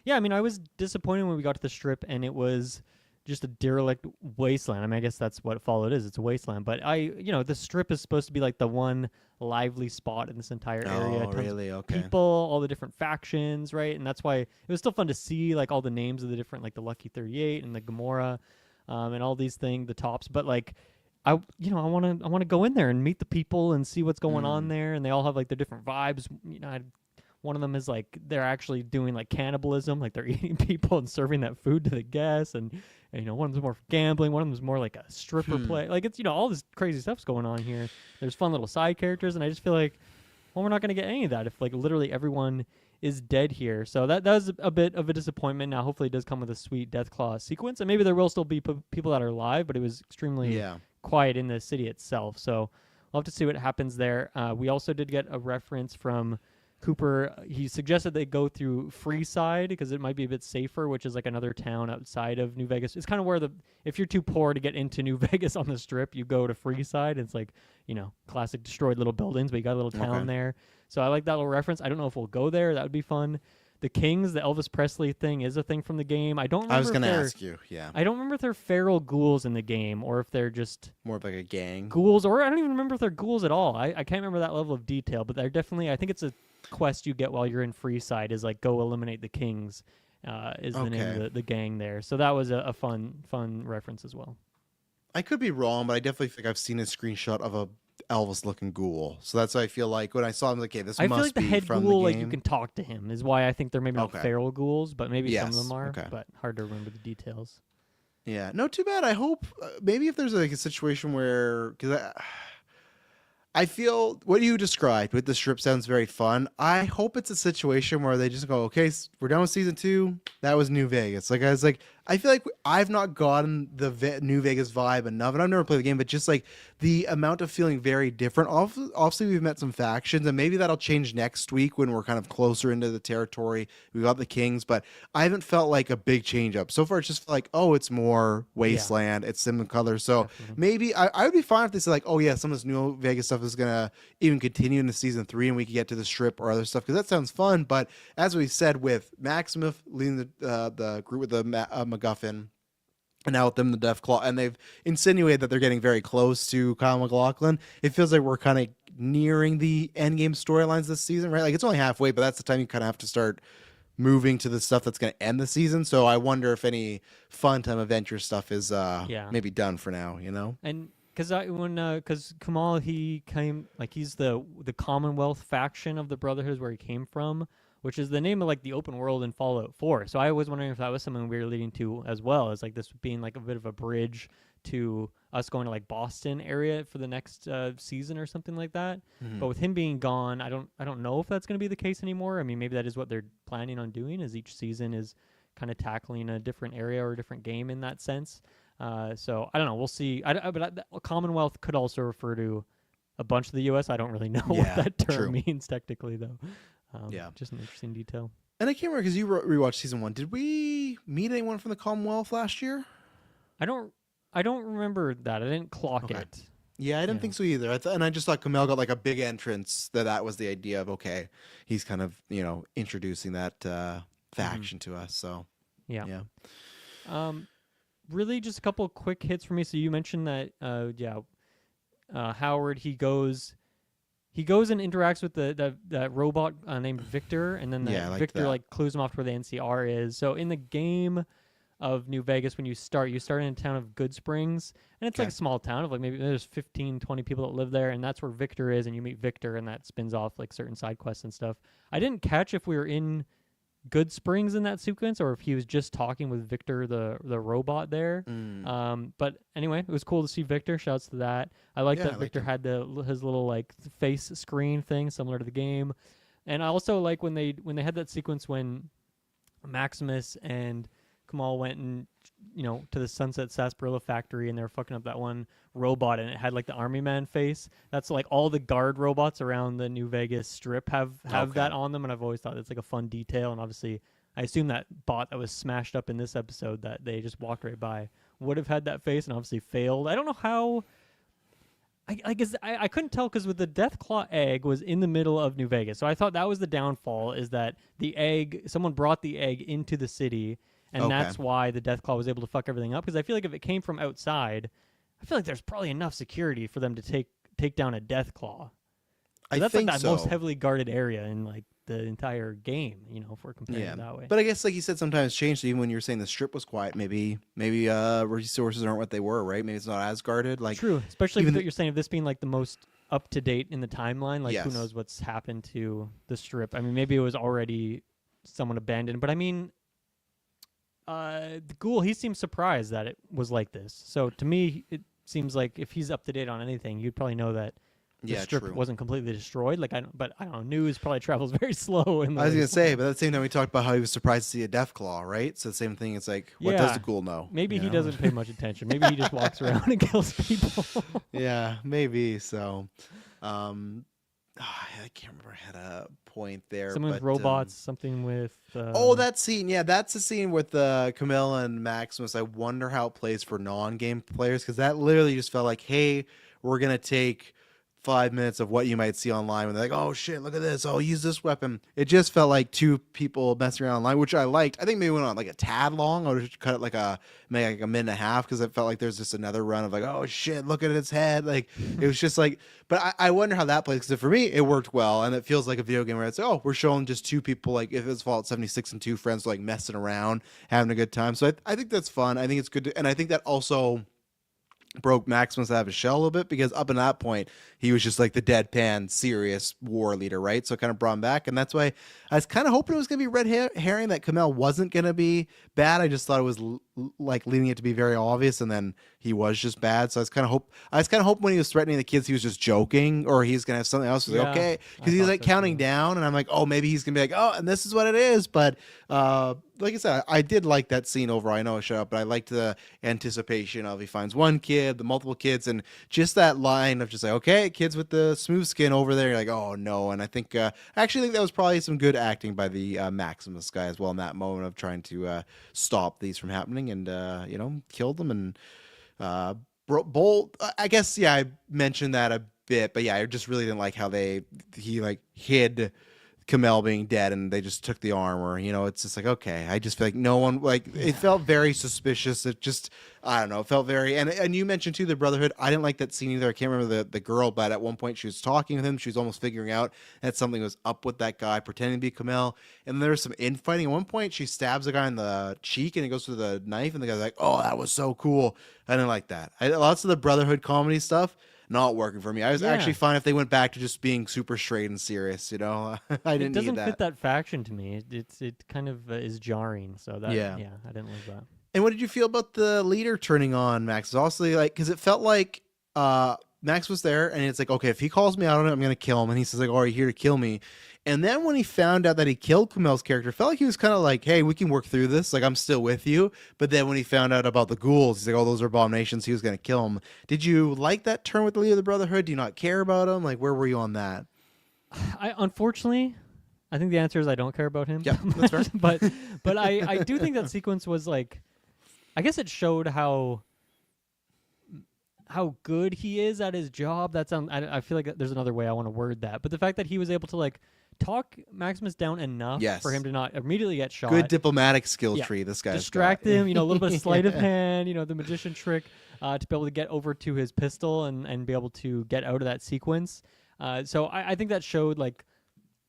yeah, I mean, I was disappointed when we got to the strip and it was just a derelict wasteland. I mean, I guess that's what Fallout is. It's a wasteland. But the strip is supposed to be like the one lively spot in this entire area. Oh, Tons of really? Okay. people, all the different factions, right? And that's why it was still fun to see like all the names of the different, like the Lucky 38 and the Gamora, and all these things, the tops. But like, I want to go in there and meet the people and see what's going on there. And they all have like their different vibes. One of them is like they're actually doing like cannibalism, like they're eating people and serving that food to the guests, and one of them's more for gambling, one of them's more like a stripper play. Like it's all this crazy stuff's going on here. There's fun little side characters, and I just feel like, well, we're not going to get any of that if like literally everyone is dead here. So that was a bit of a disappointment. Now hopefully it does come with a sweet Deathclaw sequence, and maybe there will still be people that are alive, but it was extremely quiet in the city itself. So we'll have to see what happens there. We also did get a reference from Cooper. He suggested they go through Freeside because it might be a bit safer, which is like another town outside of New Vegas. It's kind of where if you're too poor to get into New Vegas on the strip, you go to Freeside. It's like, classic destroyed little buildings, but you got a little town there. So I like that little reference. I don't know if we'll go there. That would be fun. The Kings, the Elvis Presley thing is a thing from the game. I don't remember. I was going to ask you. Yeah. I don't remember if they're feral ghouls in the game or if they're just More of like a gang. ghouls, or I don't even remember if they're ghouls at all. I can't remember that level of detail, but they're definitely. I think it's a quest you get while you're in Freeside is like go eliminate the Kings. Is the name of the gang there. So that was a fun reference as well. I could be wrong, but I definitely think I've seen a screenshot of a Elvis-looking ghoul. So that's why I feel like when I saw him, like, okay, this I must feel like the be head from ghoul, the like game. you can talk to him, is why I think they're maybe not Okay. feral ghouls, but maybe some of Yes, them are. okay. But hard to remember the details. Yeah, no, too bad. I hope maybe if there's like a situation where because I feel what you described with the strip sounds very fun. I hope it's a situation where they just go, okay, we're done with season 2. That was New Vegas. Like I was like, I feel like I've not gotten the New Vegas vibe enough, and I've never played the game, but just like the amount of feeling very different. Obviously, we've met some factions, and maybe that'll change next week when we're kind of closer into the territory. We got the Kings, but I haven't felt like a big change up so far. It's just like, oh, it's more wasteland. It's similar colors. So Definitely. maybe I would be fine if they said like, oh yeah, some of this New Vegas stuff is gonna even continue into season 3, and we could get to the strip or other stuff because that sounds fun. But as we said, with Maximus leading the group with the MacGuffin, and now with them the Deathclaw, and they've insinuated that they're getting very close to Kyle MacLachlan. It feels like we're kind of nearing the end game storylines this season, right? Like it's only halfway, but that's the time you kind of have to start moving to the stuff that's going to end the season. So I wonder if any fun time adventure stuff is maybe done for now, you know? And because Kamal, he came, like, he's the Commonwealth faction of the Brotherhood is where he came from, which is the name of like the open world in Fallout 4. So I was wondering if that was something we were leading to as well, as like this being like a bit of a bridge to us going to like Boston area for the next season or something like that. But with him being gone, I don't know if that's going to be the case anymore. I mean, maybe that is what they're planning on doing, is each season is kind of tackling a different area or a different game in that sense. So I don't know. We'll see. But Commonwealth could also refer to a bunch of the U.S. I don't really know what that term means technically, though. Just an interesting detail. And I can't remember because you rewatched season 1. Did we meet anyone from the Commonwealth last year? I don't remember that. I didn't clock it. Yeah, I didn't think so either. And I just thought Kamel got like a big entrance. That was the idea of, okay, he's kind of, introducing that faction to us. So yeah. Really, just a couple of quick hits for me. So you mentioned that, Howard, he goes and interacts with that robot named Victor, and then Victor like clues him off to where the NCR is. So in the game of New Vegas, when you start in a town of Good Springs, and it's like a small town of like maybe there's 15, 20 people that live there, and that's where Victor is, and you meet Victor, and that spins off like certain side quests and stuff. I didn't catch if we were in Good Springs in that sequence, or if he was just talking with Victor, the robot there. But anyway, it was cool to see Victor. Shouts to that. I like that Victor had his little like face screen thing similar to the game, and I also like when they had that sequence when Maximus and Kamal went and to the Sunset Sarsaparilla factory, and they were fucking up that one robot, and it had like the army man face. That's like all the guard robots around the New Vegas strip have that on them, and I've always thought it's like a fun detail. And obviously I assume that bot that was smashed up in this episode that they just walked right by would have had that face, and obviously failed. I don't know how. I guess I couldn't tell because with the Deathclaw egg was in the middle of New Vegas, so I thought that was the downfall, is that the egg, someone brought the egg into the city. And that's why the Deathclaw was able to fuck everything up. Because I feel like if it came from outside, I feel like there's probably enough security for them to take down a Deathclaw. So that's like that most heavily guarded area in like the entire game, if we're comparing it that way. But I guess like you said, sometimes change. So even when you were saying the strip was quiet, maybe resources aren't what they were, right? Maybe it's not as guarded. Like true, especially with what you're saying of this being like the most up to date in the timeline. Like who Yes. knows what's happened to the strip? I mean, maybe it was already somewhat abandoned, but I mean. The ghoul, he seems surprised that it was like this. So to me, it seems like if he's up to date on anything, you'd probably know that the strip wasn't completely destroyed. Like, but I don't know. News probably travels very slow. I was gonna say, but at the same time, we talked about how he was surprised to see a Deathclaw, right? So the same thing. It's like, what does the ghoul know? Maybe he doesn't pay much attention. Maybe he just walks around and kills people. Yeah, maybe. So, I can't remember. I had a point there. Something with robots. Something with. That scene. Yeah, that's the scene with Camilla and Maximus. I wonder how it plays for non-game players, because that literally just felt like, hey, we're gonna take 5 minutes of what you might see online when they're like, oh shit, look at this, oh, use this weapon. It just felt like two people messing around online, which I liked. I think maybe went on like a tad long. I would just cut it like maybe like a minute and a half, because it felt like there's just another run of like, oh shit, look at its head. Like it was just like, but I wonder how that plays, because for me it worked well, and it feels like a video game where it's like, oh, we're showing just two people, like if it's Fallout 76 and two friends like messing around, having a good time. So I think that's fun. I think it's good and I think that also broke Maximus out of his shell a little bit, because up in that point he was just like the deadpan serious war leader, right? So it kind of brought him back, and that's why I was kind of hoping it was going to be red herring, that Kamel wasn't going to be bad. I just thought it was like leading it to be very obvious, and then he was just bad. So I was kind of hoping when he was threatening the kids he was just joking, or he's going to have something else. Like, okay, because he's like counting down, and I'm like, oh, maybe he's going to be like, oh, and this is what it is. But like I said, I did like that scene overall. I know I shut up, but I liked the anticipation of he finds one kid, the multiple kids, and just that line of just like, okay, kids with the smooth skin over there. You're like, oh no. And I think I actually think that was probably some good acting by the Maximus guy as well in that moment of trying to stop these from happening, and killed them. And Bolt, I guess, yeah, I mentioned that a bit, but yeah, I just really didn't like how he like hid Kamel being dead, and they just took the armor. It's just like, okay, I just feel like no one, like, it felt very suspicious. It just, I don't know, it felt very, and you mentioned too the Brotherhood. I didn't like that scene either. I can't remember the girl, but at one point she was talking with him. She was almost figuring out that something was up with that guy pretending to be Kamel. And there was some infighting. At one point she stabs a guy in the cheek, and it goes through the knife, and the guy's like, oh, that was so cool. I didn't like that. Lots of the Brotherhood comedy stuff not working for me. I was actually fine if they went back to just being super straight and serious. I didn't need that. It doesn't fit that faction to me. It kind of is jarring. So that I didn't like that. And what did you feel about the leader turning on Max? Also, like, because it felt like Max was there, and it's like, okay, if he calls me out on it, I'm gonna kill him. And he says like, "Oh, are you here to kill me?" And then when he found out that he killed Kamel's character, it felt like he was kind of like, hey, we can work through this. Like, I'm still with you. But then when he found out about the ghouls, he's like, oh, those are abominations. He was going to kill him. Did you like that turn with the leader of the Brotherhood? Do you not care about him? Like, where were you on that? Unfortunately, I think the answer is I don't care about him. Yeah, that's fair. but I do think that sequence was like, I guess it showed how good he is at his job. I feel like there's another way I want to word that. But the fact that he was able to like talk Maximus down enough for him to not immediately get shot. Good diplomatic skill tree this guy. Distract him, a little bit of sleight of hand, the magician trick, to be able to get over to his pistol and be able to get out of that sequence. So I think that showed like,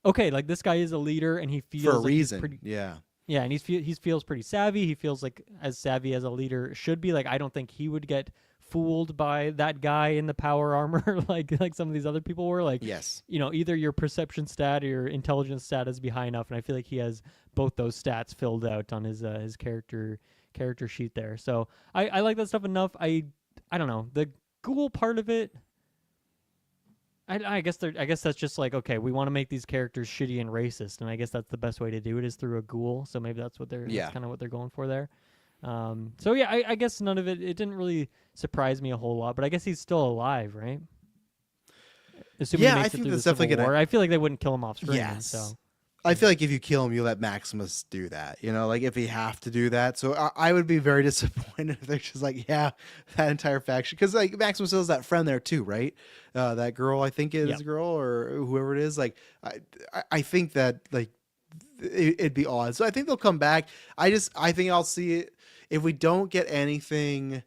okay, like this guy is a leader, and he feels for a like reason. Yeah, and he feels pretty savvy. He feels like as savvy as a leader should be. Like, I don't think he would get fooled by that guy in the power armor like some of these other people were. Like, yes, either your perception stat or your intelligence stat is be high enough, and I feel like he has both those stats filled out on his character sheet there. So I like that stuff enough. I don't know, the ghoul part of it, I guess that's just like, okay, we want to make these characters shitty and racist, and I guess that's the best way to do it is through a ghoul. So maybe that's that's kind of what they're going for there. So yeah, I guess none of it didn't really surprise me a whole lot, but I guess he's still alive, right? Assuming he makes I it think through that's the Civil definitely War. I feel like they wouldn't kill him off screen. Yes. So I feel like if you kill him, you let Maximus do that. Like if he have to do that. So I would be very disappointed if they're just like, yeah, that entire faction. Because like Maximus has that friend there too, right? That girl, I think is a girl or whoever it is. Like I think that like it'd be odd. So I think they'll come back. I think I'll see it. If we don't get anything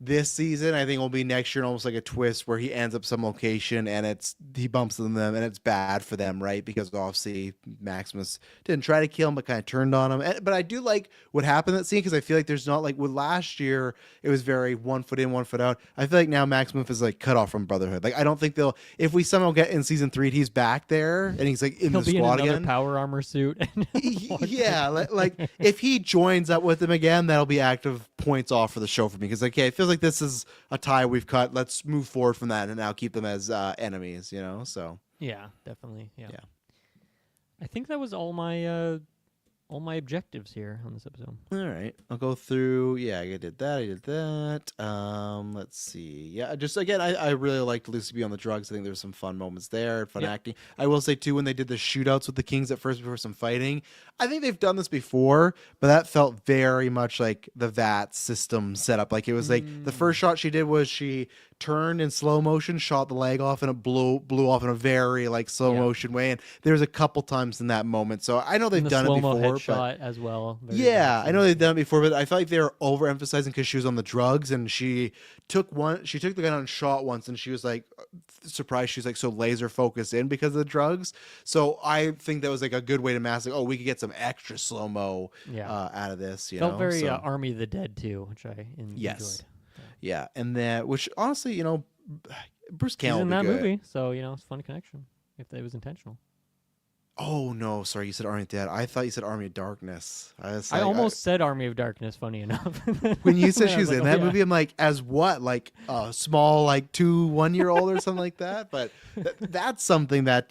this season, I think it'll be next year, almost like a twist where he ends up some location and he bumps into them and it's bad for them, right? Because obviously Maximus didn't try to kill him, but kind of turned on him. But I do like what happened in that scene, because I feel like there's not like with last year, it was very 1 foot in, 1 foot out. I feel like now Maximus is like cut off from Brotherhood. Like I don't think if we somehow get in season 3, he's back there and he's like in the squad in again. Power armor suit. Yeah, like if he joins up with them again, that'll be active points off for the show for me, because okay, it feels like this is a tie we've cut. Let's move forward from that and now keep them as enemies. So yeah, definitely. Yeah. I think that was all my objectives here on this episode. All right, I'll go through. Yeah, I did that. Let's see. Yeah, just again, I really liked Lucy B on the drugs. I think there's some fun moments there, fun acting. I will say too, when they did the shootouts with the Kings at first before some fighting, I think they've done this before, but that felt very much like the VAT system setup. Like it was like the first shot she did was she turned in slow motion, shot the leg off, and it blew off in a very like slow Yeah. motion way. And there's a couple times in that moment, so I know they've And the done it slow-mo before. But headshot as well. Very yeah, I good know too. they've done it before, but I felt like they were overemphasizing because she was on the drugs and she took the gun and shot once, and she was like surprised. She's like so laser focused in because of the drugs. So I think that was like a good way to mask. Like, oh, we could get some extra slow mo Yeah. out of this. You Felt know, very so, Army of the Dead too, which I yes, enjoyed. yeah, and then which honestly, Bruce He's Campbell in would that be good. movie, so it's a fun connection if it was intentional. Oh no, sorry, you said Army of Dead. I thought you said Army of Darkness. I almost said Army of Darkness. Funny enough. when you said Then I she was like, in oh, that yeah. movie, I'm like, as what? Like a small, like 1-year-old or something like that. But that's something that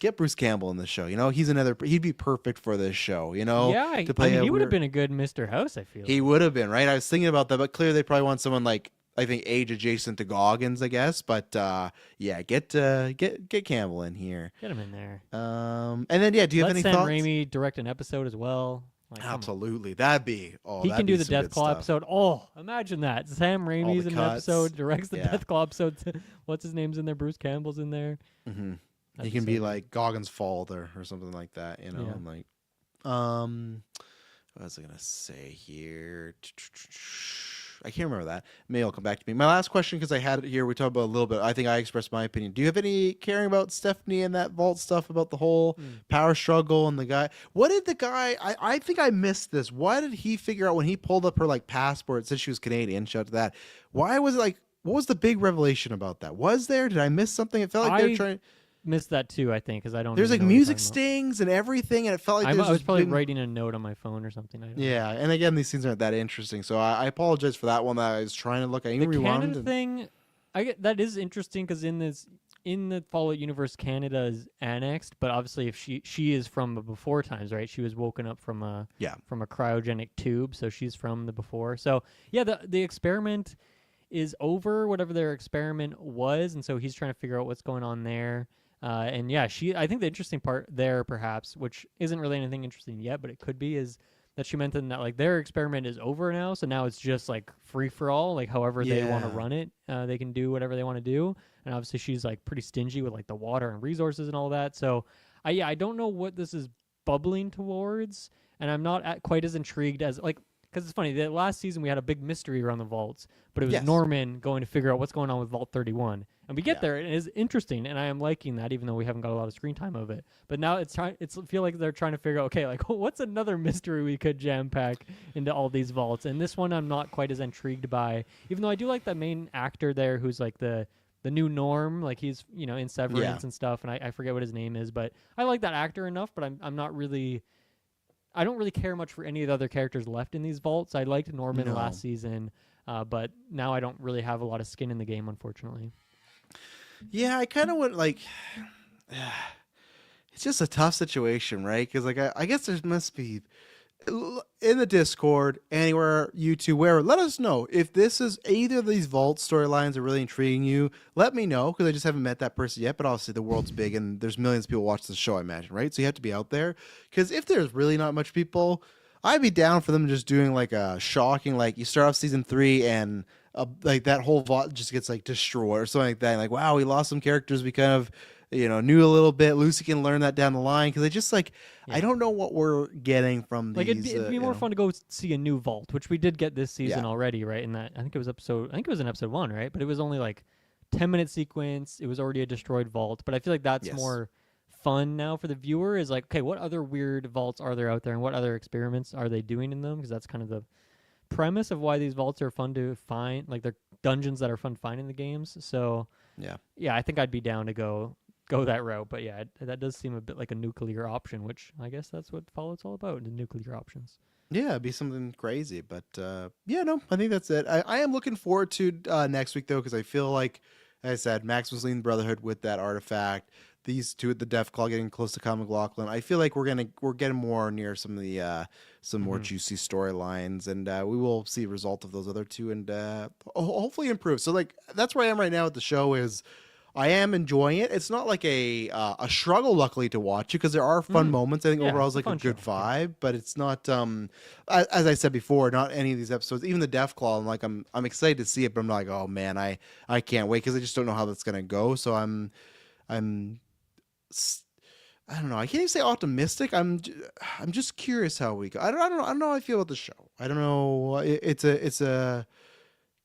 get Bruce Campbell in the show. He'd be perfect for this show. Yeah, to play. he would have been a good Mr. House. I feel. He would have been right. I was thinking about that, but clearly they probably want someone like I think age adjacent to Goggins, I guess. But yeah, get Campbell in here. Get him in there. And then yeah, do you have Let any Sam thoughts? Raimi direct an episode as well. Like, come on. Absolutely, that'd be He that'd can be do the some Death good Claw stuff. episode. Oh, imagine that. Sam Raimi's the in an cuts. episode, directs the Yeah. Death Claw episode. What's his name's in there? Bruce Campbell's in there. Mm-hmm. That'd He can so be good. like Goggins' father or something like that, Yeah. and like, what was I gonna say here? I can't remember that. Maybe it'll come back to me. My last question, because I had it here, we talked about a little bit. I think I expressed my opinion. Do you have any caring about Stephanie and that vault stuff about the whole power struggle and the guy? What did the guy? I think I missed this. Why did he figure out when he pulled up her like passport? It said she was Canadian. Shout out to that. Why was it like? What was the big revelation about that? Was there? Did I miss something? It felt like they were trying. Missed that too, I think, because I don't. There's like even know what you're music talking about. stings and everything, and it felt like I there's was this probably big- writing a note on my phone or something. I don't know. Yeah, and again, these things aren't that interesting, so I apologize for that one. That I was trying to look. I The even rewound. canon thing, that is interesting because in the Fallout universe, Canada is annexed, but obviously if she is from the before times, right? She was woken up from a cryogenic tube, so she's from the before. So yeah, the experiment is over, whatever their experiment was, and so he's trying to figure out what's going on there. And yeah, I think the interesting part there, perhaps, which isn't really anything interesting yet, but it could be, is that she mentioned that like their experiment is over now, so now it's just like free for all, like however they want to Yeah. run it, they can do whatever they want to do. And obviously she's like pretty stingy with like the water and resources and all that. So I don't know what this is bubbling towards, and I'm not quite as intrigued as like. Because it's funny, the last season we had a big mystery around the vaults, but it was Yes. Norman going to figure out what's going on with Vault 31. And we get Yeah. there, and it is interesting, and I am liking that, even though we haven't got a lot of screen time of it. But now it's feel like they're trying to figure out, okay, like what's another mystery we could jam pack into all these vaults? And this one I'm not quite as intrigued by, even though I do like the main actor there, who's like the new Norm, like he's in Severance Yeah. and stuff, and I forget what his name is, but I like that actor enough, but I'm not really. I don't really care much for any of the other characters left in these vaults. I liked Norman No. last season, but now I don't really have a lot of skin in the game, unfortunately. Yeah, I kind of went like. It's just a tough situation, right? Because like I guess there must be in the Discord, anywhere, YouTube, wherever. Let us know if this is either of these vault storylines are really intriguing you. Let me know, because I just haven't met that person yet. But obviously, the world's big and there's millions of people watch the show, I imagine, right? So you have to be out there. Because if there's really not much people, I'd be down for them just doing like a shocking, like you start off season 3 and like that whole vault just gets like destroyed or something like that. And like, wow, we lost some characters we kind of knew a little bit. Lucy can learn that down the line, because I just like I don't know what we're getting from Like these. it'd be more fun to go see a new vault, which we did get this season Yeah. already, right? In that I think it was in episode 1, right? But it was only like 10-minute sequence. It was already a destroyed vault, but I feel like that's Yes. more fun now for the viewer. Is like, okay, what other weird vaults are there out there, and what other experiments are they doing in them? Because that's kind of the premise of why these vaults are fun to find. Like they're dungeons that are fun to find in the games. So yeah, I think I'd be down to go that route. But yeah, that does seem a bit like a nuclear option, which I guess that's what Fallout's all about, the nuclear options. Yeah, it'd be something crazy. But yeah, no, I think that's it. I am looking forward to next week, though, because I feel like I said, Maximus leading the Brotherhood with that artifact. These two at the Deathclaw getting close to Kyle MacLachlan. I feel like we're getting more near some of the some more juicy storylines, and we will see a result of those other two, and hopefully improve. So like that's where I am right now with the show. Is I am enjoying it. It's not like a struggle, luckily, to watch it because there are fun moments. I think Yeah, overall it's it's a like a fun show, good yeah. vibe, but it's not. As I said before, not any of these episodes, even the Death Claw. I'm like, I'm excited to see it, but I'm like, oh man, I can't wait because I just don't know how that's gonna go. So I'm s- I don't know. I can't even say optimistic. I'm just curious how we go. I don't know how I feel about the show. I don't know. It's a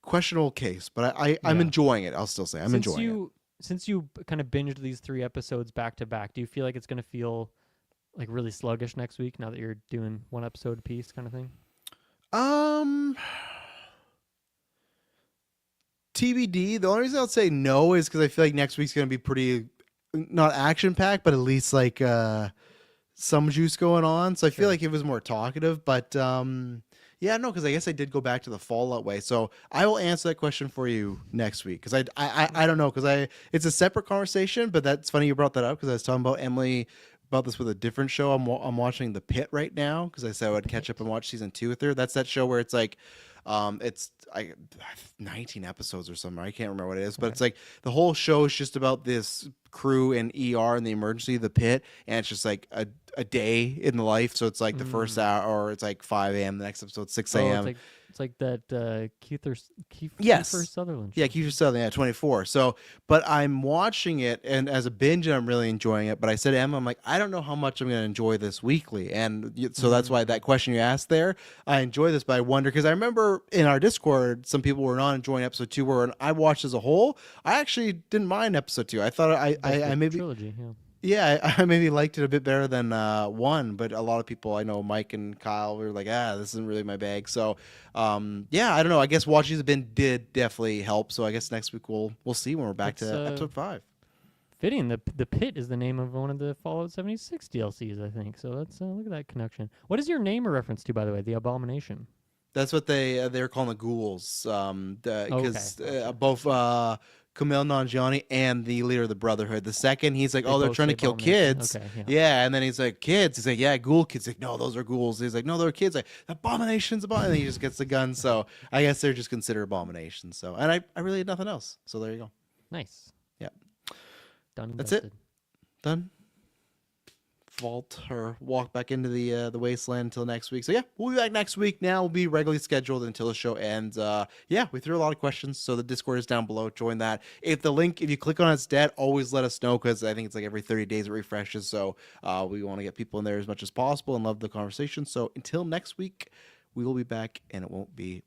questionable case, but I'm Yeah. enjoying it. I'll still say I'm Since enjoying it. you since you kind of binged these 3 episodes back to back, do you feel like it's gonna feel like really sluggish next week now that you're doing one episode a piece kind of thing? Um, TBD. The only reason I'll say no is because I feel like next week's gonna be pretty not action packed, but at least like some juice going on. So I feel Sure. like it was more talkative, but yeah, no, because I guess I did go back to the Fallout way. So I will answer that question for you next week because I don't know because I it's a separate conversation, but that's funny you brought that up because I was talking about Emily about this with a different show. I'm watching The Pit right now because I said I would catch up and watch season 2 with her. That's that show where it's like it's 19 episodes or something. I can't remember what it is, but Okay. it's like the whole show is just about this crew in ER in the emergency, the pit, and it's just like a day in the life. So it's like the first Mm. hour, or it's like 5 a.m. The next episode 6 Oh, a.m. it's like that Kiefer Yes. Sutherland Yeah, show. Kiefer Sutherland at 24. So, but I'm watching it, and as a binge, and I'm really enjoying it. But I said to Emma, I'm like, I don't know how much I'm going to enjoy this weekly, and so that's why Mm. that question you asked there, I enjoy this, but I wonder because I remember in our Discord, some people were not enjoying episode 2, where when I watched as a whole, I actually didn't mind episode 2. I thought That's I the maybe trilogy, yeah. yeah, I maybe liked it a bit better than 1, but a lot of people I know, Mike and Kyle, were like, this isn't really my bag. So, yeah, I don't know. I guess watching the bin did definitely help. So I guess next week we'll see when we're back It's to episode 5. fitting. The Pit is the name of one of the Fallout 76 DLCs, I think. So that's look at that connection. What is your name a reference to, by the way? The Abomination. That's what they're calling the ghouls. Okay, Because gotcha. both Kumail Nanjiani and the leader of the Brotherhood. The second, he's like, They oh, they're both trying say to kill Abomination. kids. Okay, yeah. Yeah, and then he's like, kids. He's like, yeah, ghoul kids. He's like, no, those are ghouls. He's like, no, they're kids. Like, abominations, and he just gets the gun. So I guess they're just considered abominations. So, and I really had nothing else. So there you go. Nice. Yeah, Done and that's it. dusted. Done. Vault or walk back into the wasteland until next week. So yeah, we'll be back next week. Now we'll be regularly scheduled until the show ends. Yeah, we threw a lot of questions, so the Discord is down below. Join that. If you click on it's dead, always let us know because I think it's like every 30 days it refreshes. So we want to get people in there as much as possible and love the conversation. So until next week, we will be back, and it won't be